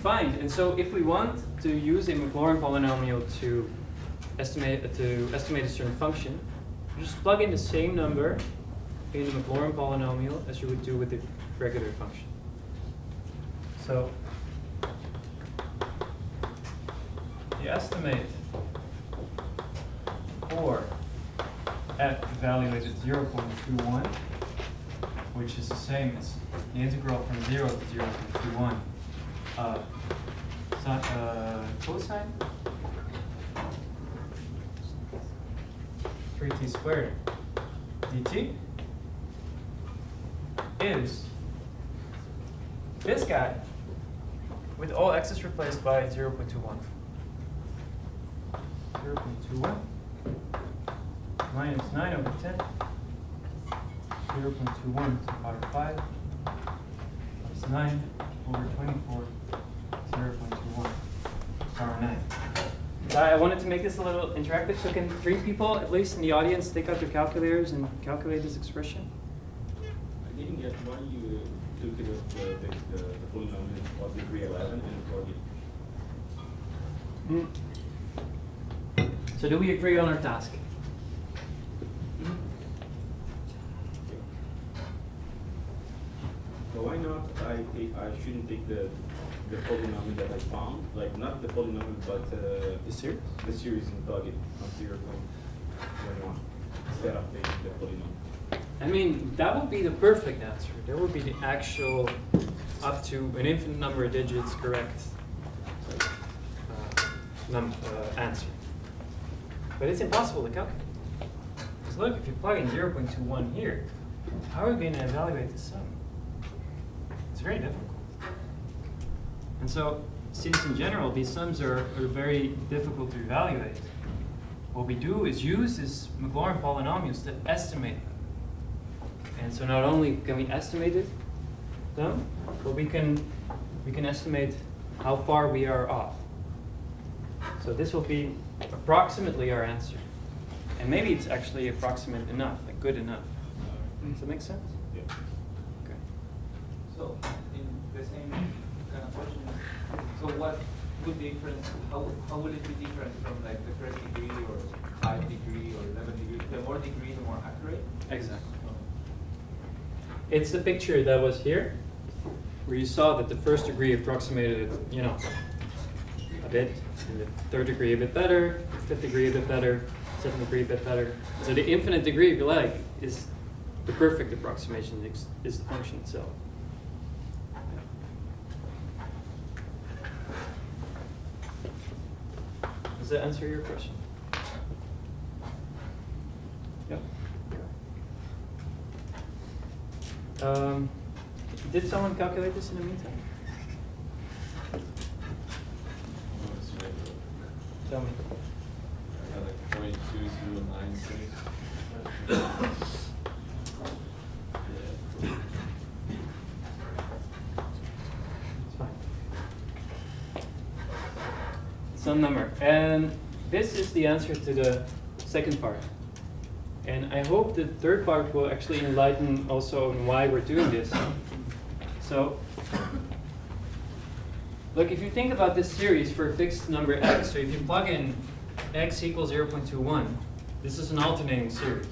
find. And so if we want to use a Maclaurin polynomial to estimate a certain function, you just plug in the same number in the Maclaurin polynomial as you would do with the regular function. So you estimate for f evaluated 0.21, which is the same as the integral from 0 to 0.21 of cosine 3t squared dt is this guy with all x's replaced by 0.21. 0.21 minus 9 over 10, 0.21 to the power 5, plus 9 over 24, 0.21, power 9. I wanted to make this a little interactive, so can 3 people, at least in the audience, take out their calculators and calculate this expression? I didn't get why you took the polynomial of degree 11 and Concordia. So do we agree on our task? So why not I shouldn't take the polynomial that I found, like not the polynomial but The series? the series and plug it from 0.21 instead of taking the polynomial. I mean, that would be the perfect answer. There would be the actual up to an infinite number of digits correct answer. But it's impossible to calculate. Because look, if you plug in 0.21 here, how are we going to evaluate the sum? It's very difficult. And so, since in general these sums are very difficult to evaluate, what we do is use this Maclaurin polynomials to estimate them. And so not only can we estimate them, but we can estimate how far we are off. So this will be approximately our answer. And maybe it's actually approximate enough, like good enough. Does that make sense? Yeah. Okay. So, in the same kind of question, so what would difference, how would it be different from like the first degree or 5 degree or 11 degree? The more degree, the more accurate? Exactly. It's the picture that was here, where you saw that the first degree approximated, a bit, and the third degree a bit better, fifth degree a bit better, seventh degree a bit better. So the infinite degree, if you like, is the perfect approximation, is the function itself. Does that answer your question? Yep. Did someone calculate this in the meantime? Tell me. I got like 0.2096. It's fine. Some number. And this is the answer to the second part. And I hope the third part will actually enlighten also on why we're doing this. So, look, if you think about this series for a fixed number x, so if you plug in x equals 0.21, this is an alternating series.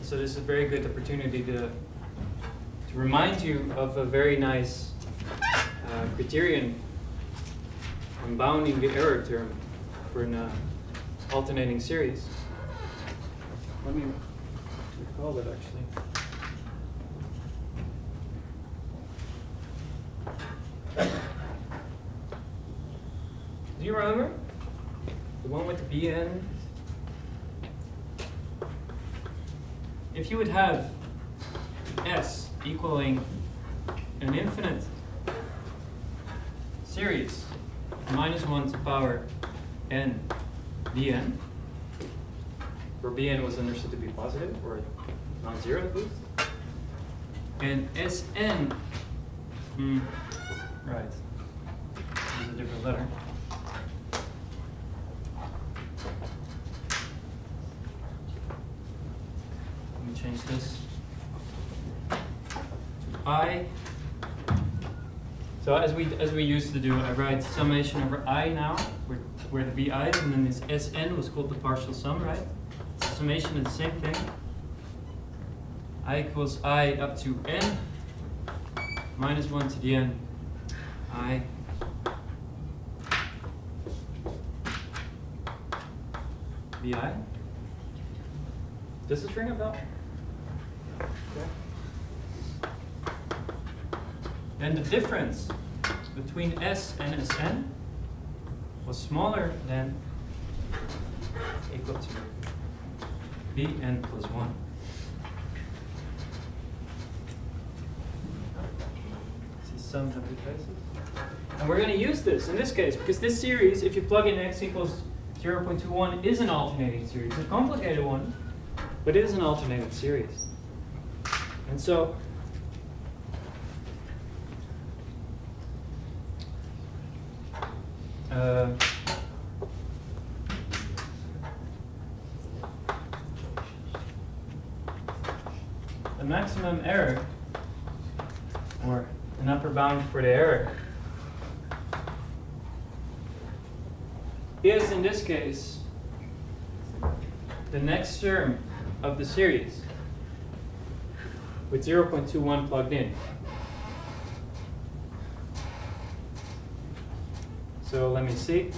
So this is a very good opportunity to remind you of a very nice criterion on bounding the error term for an alternating series. Let me recall it actually. Do you remember? The one with the B end? If you would have S equaling an infinite series -1 to the power n bn, where bn was understood to be positive or non-zero at least, and Sn, right, use a different letter. Let me change this to I. So as we used to do, I write summation over I now, where the bi is, and then this Sn was called the partial sum, right? So summation is the same thing. I equals I up to n -1 to the n I bi. Does this ring a bell? Okay. And the difference between S and Sn was smaller than equal to bn plus 1. See some happy faces? And we're going to use this in this case because this series, if you plug in x equals 0.21, is an alternating series. It's a complicated one, but it is an alternating series. And so the maximum error, or an upper bound for the error, is in this case the next term of the series with 0.21 plugged in. So let me see.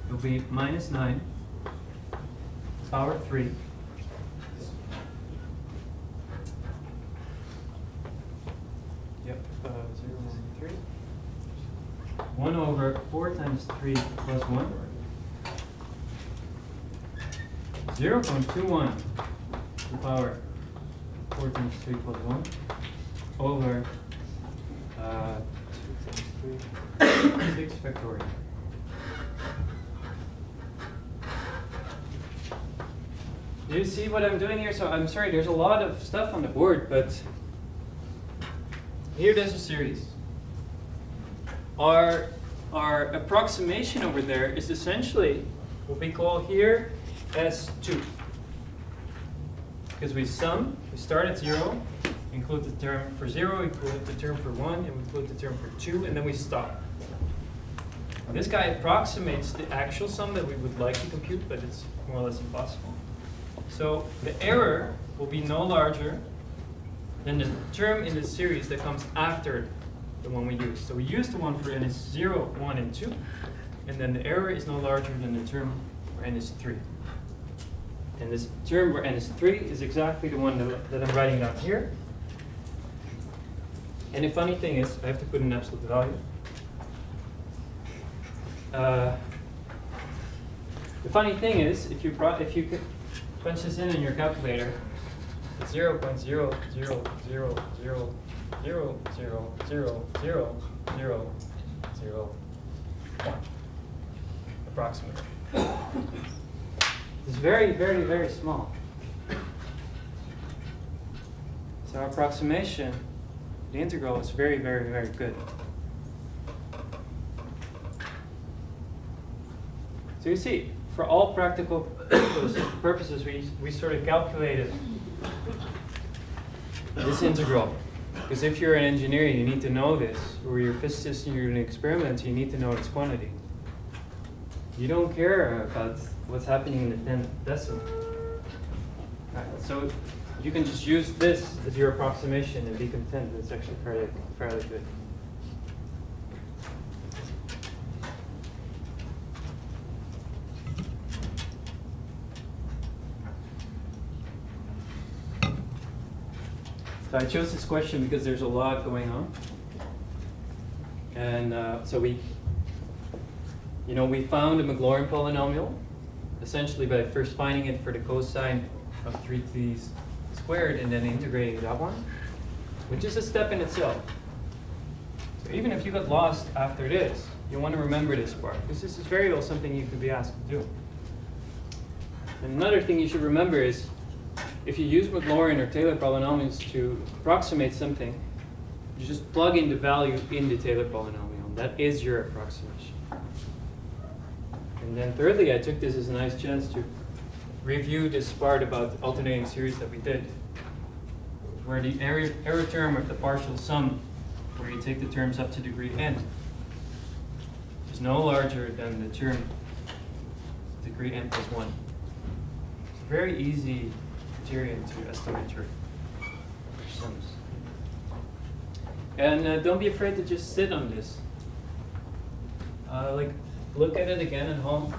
It'll be -9 power 3 yep 0.3 1 over 4 times 3 plus 1 0.21 to the power 4 times 3 plus 1 over 2 times 3 6 factorial. Do you see what I'm doing here? So I'm sorry, there's a lot of stuff on the board, but here there's a series. Our approximation over there is essentially what we call here S2. Because we sum, we start at 0, include the term for 0, include the term for 1, and we include the term for 2, and then we stop. Now this guy approximates the actual sum that we would like to compute, but it's more or less impossible. So the error will be no larger than the term in the series that comes after the one we use. So we use the one for n is 0, 1, and 2, and then the error is no larger than the term where n is 3. And this term where n is 3 is exactly the one that I'm writing down here. And the funny thing is, I have to put an absolute value. The funny thing is, if you could punch this in your calculator, it's 0.00000000001 approximately. It's very, very, very small. So our approximation, the integral, is very, very, very good. So you see, for all practical purposes, we sort of calculated this integral. Because if you're an engineer, you need to know this, or you're a physicist and you're doing experiments, you need to know its quantity. You don't care about what's happening in the 10th decimal. Right, so you can just use this as your approximation and be content. It's actually fairly good. So I chose this question because there's a lot going on. And so we found a Maclaurin polynomial, essentially by first finding it for the cosine of 3t squared and then integrating that one, which is a step in itself. So even if you got lost after this, you want to remember this part, because this is very well something you could be asked to do. And another thing you should remember is, if you use Maclaurin or Taylor polynomials to approximate something, you just plug in the value in the Taylor polynomial. That is your approximation. And then thirdly, I took this as a nice chance to review this part about alternating series that we did, where the error term of the partial sum, where you take the terms up to degree n, is no larger than the term degree n plus 1. It's a very easy criterion to estimate your sums. And don't be afraid to just sit on this. Like, look at it again at home.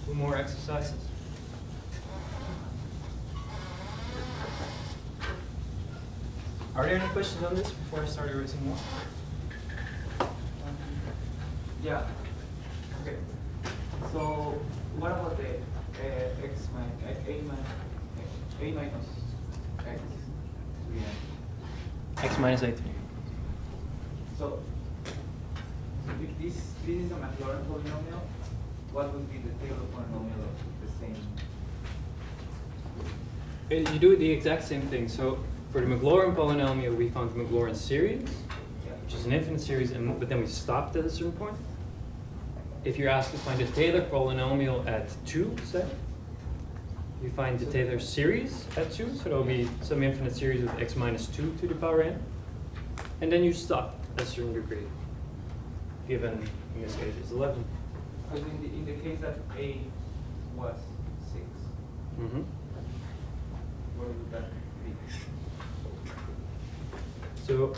Do more exercises. Are there any questions on this before I start erasing more? Yeah. Okay. So what about the x minus a minus x 3n? X minus 8. So if this is a Maclaurin polynomial, what would be the Taylor polynomial of the same? You do the exact same thing. So for the Maclaurin polynomial, we found the Maclaurin series, which is an infinite series, but then we stopped at a certain point. If you're asked to find the Taylor polynomial at 2, say, you find the Taylor series at 2, so there'll be some infinite series with x minus 2 to the power n. And then you stop at a certain degree, given, in this case, it's 11. Because in the case that a was 6, Mm-hmm. where would that be? So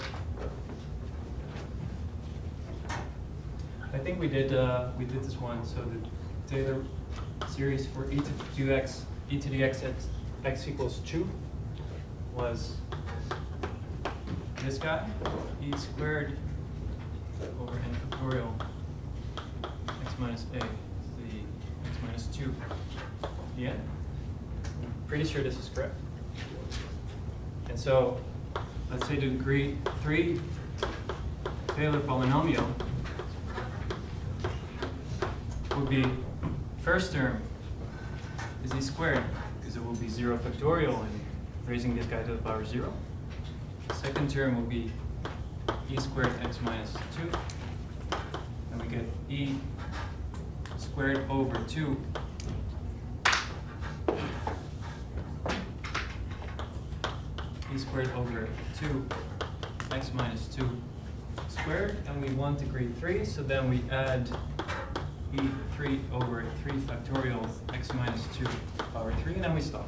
I think we did this one. So the Taylor series for e to the x at x equals 2 was this guy, e squared over n factorial x minus a, the x minus 2 the n. I'm pretty sure this is correct. And so let's say the degree 3 Taylor polynomial would be, first term is e squared, because it will be 0 factorial and raising this guy to the power 0. Second term will be e squared x minus 2. And we get e squared over 2 e squared over 2 x minus 2 squared, and we want degree 3, so then we add e3 over 3 factorial x minus 2 power 3, and then we stop.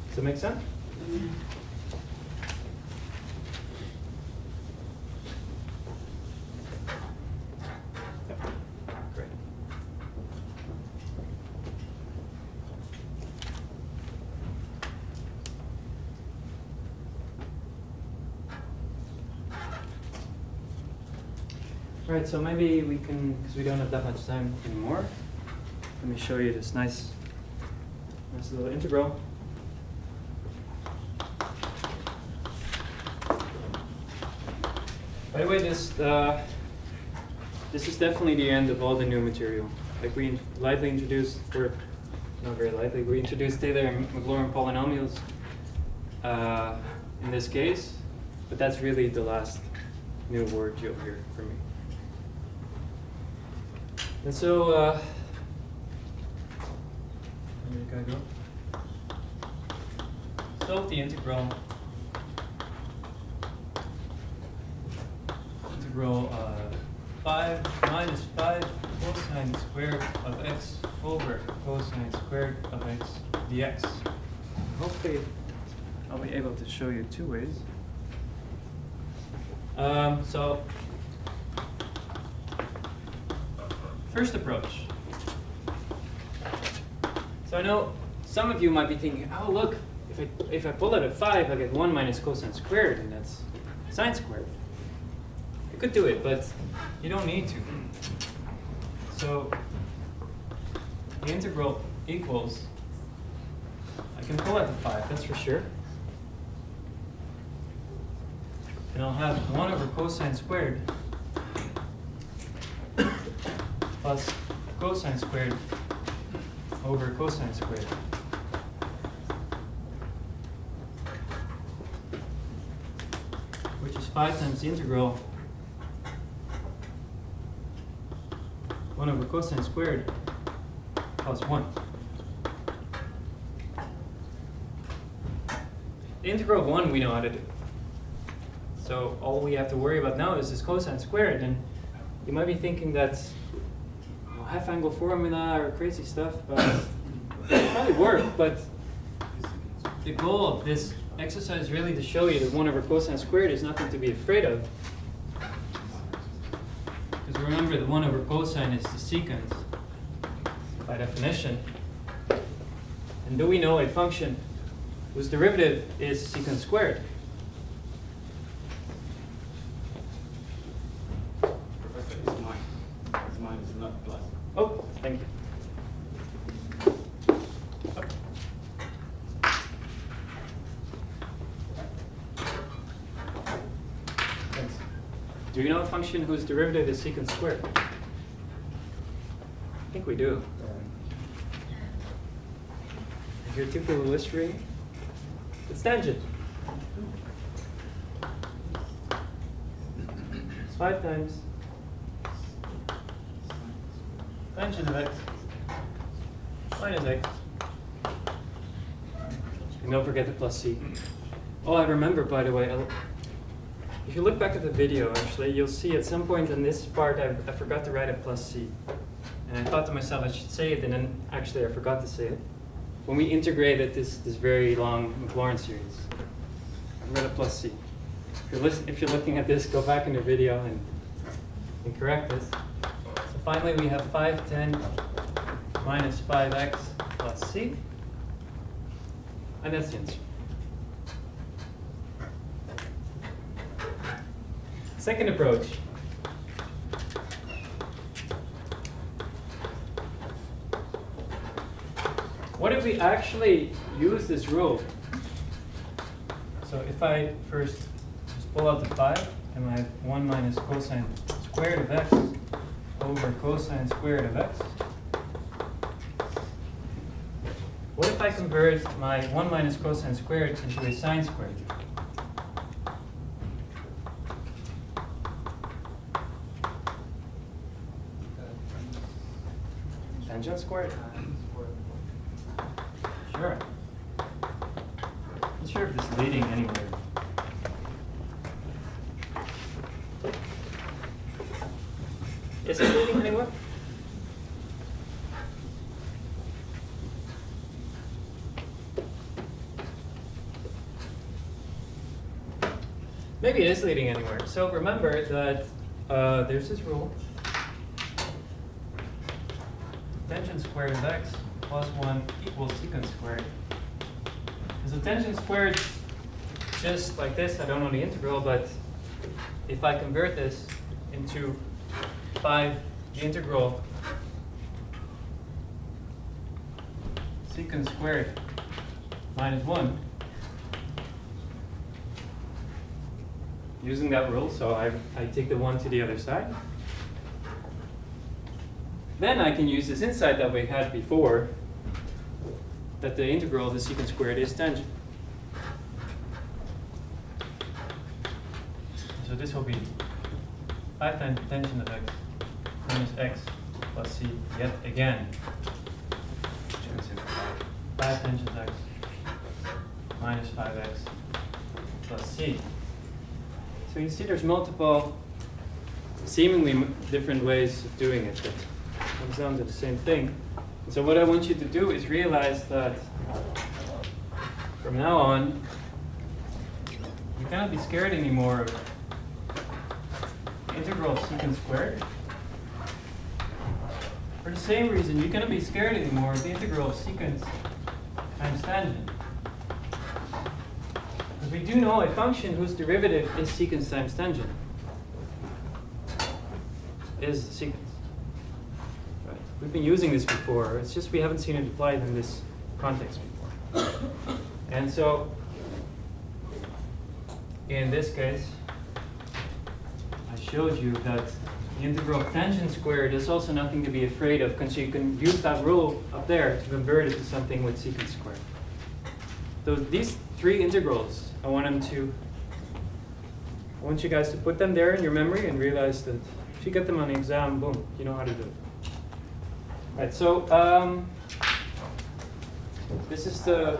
Does that make sense? Great. All right, so maybe we can, because we don't have that much time anymore, let me show you this nice little integral. By the way, this is definitely the end of all the new material. Like, we lightly introduced, or not very lightly, we introduced Taylor and Maclaurin polynomials in this case, but that's really the last new word you'll hear from me. And so, where did I go? Solve the integral. Integral 5 minus 5 cosine squared of x over cosine squared of x dx. Hopefully, I'll be able to show you two ways. So, first approach. So I know some of you might be thinking, oh look, if I pull out a 5, I get 1 minus cosine squared, and that's sine squared. You could do it, but you don't need to. So the integral equals, I can pull out the 5, that's for sure. And I'll have 1 over cosine squared plus cosine squared over cosine squared. Which is 5 times the integral 1 over cosine squared plus 1. The integral of 1 we know how to do. So all we have to worry about now is this cosine squared. And you might be thinking that's half angle formula or crazy stuff, but it probably work. But the goal of this exercise is really to show you that 1 over cosine squared is nothing to be afraid of. Because remember that 1 over cosine is the secant by definition. And do we know a function whose derivative is secant squared? Professor, it's mine. It's mine, it's not plus. Oh, thank you. Thanks. Do you know a function whose derivative is secant squared? I think we do. Is your tuple illustrating? It's tangent. It's 5 times tangent of x minus x. And don't forget the plus c. Oh, I remember, by the way, if you look back at the video, actually, you'll see at some point in this part I forgot to write a plus c. And I thought to myself I should say it, and then actually I forgot to say it. When we integrated this very long Maclaurin series, I wrote a plus c. If you're looking at this, go back in the video and correct this. So finally we have 510 minus 5x plus c. And that's the answer. Second approach. What if we actually use this rule? So if I first just pull out the 5, and I have 1 minus cosine squared of x over cosine squared of x. What if I convert my 1 minus cosine squared into a sine squared? Tangent squared? Sure. Not sure if this is leading anywhere. Is it leading anywhere? Maybe it is leading anywhere. So remember that there's this rule. Tangent squared of x plus 1 equals secant squared. So tangent squared, just like this, I don't know the integral, but if I convert this into 5, the integral secant squared minus 1, using that rule, so I take the 1 to the other side. Then I can use this insight that we had before, that the integral of the secant squared is tangent. So this will be 5 times tangent of x minus x plus c yet again. 5 tangent x minus 5x plus c. So you see there's multiple seemingly different ways of doing it, but it comes down to the same thing. And so what I want you to do is realize that from now on, you cannot be scared anymore of the integral of secant squared. For the same reason, you cannot be scared anymore of the integral of secant times tangent. Because we do know a function whose derivative is secant times tangent is the secant. Right. We've been using this before. It's just we haven't seen it applied in this context before. And so, in this case, I showed you that the integral of tangent squared is also nothing to be afraid of, because you can use that rule up there to convert it to something with secant squared. So these three integrals, I want you guys to put them there in your memory and realize that if you get them on the exam, boom, you know how to do it. Right, so this is the,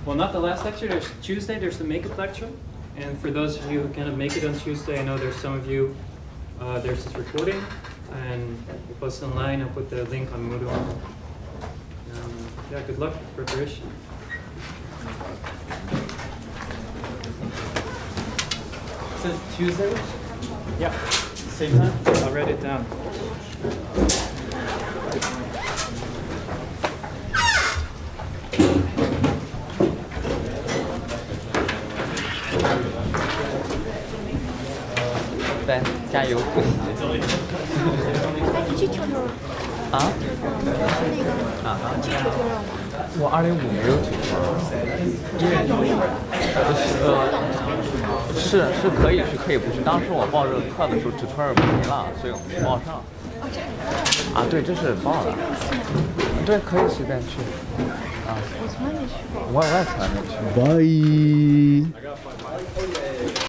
well, not the last lecture. There's Tuesday, there's the makeup lecture. And for those of you who cannot make it on Tuesday, I know there's some of you, there's this recording, and we post it online. I'll put the link on Moodle. Yeah, good luck with preparation. Is it Tuesday? Yeah, same time. I'll write it down. Ben, 加油！哎，你去球球了？啊？是那个去球球了吗？我205没有9分，因为是可以不去。当时我报这个课的时候，tutor没了，所以我没报上。啊，对，这是报的。对，可以随便去。啊。我从来没去过。我也从来没去过。拜。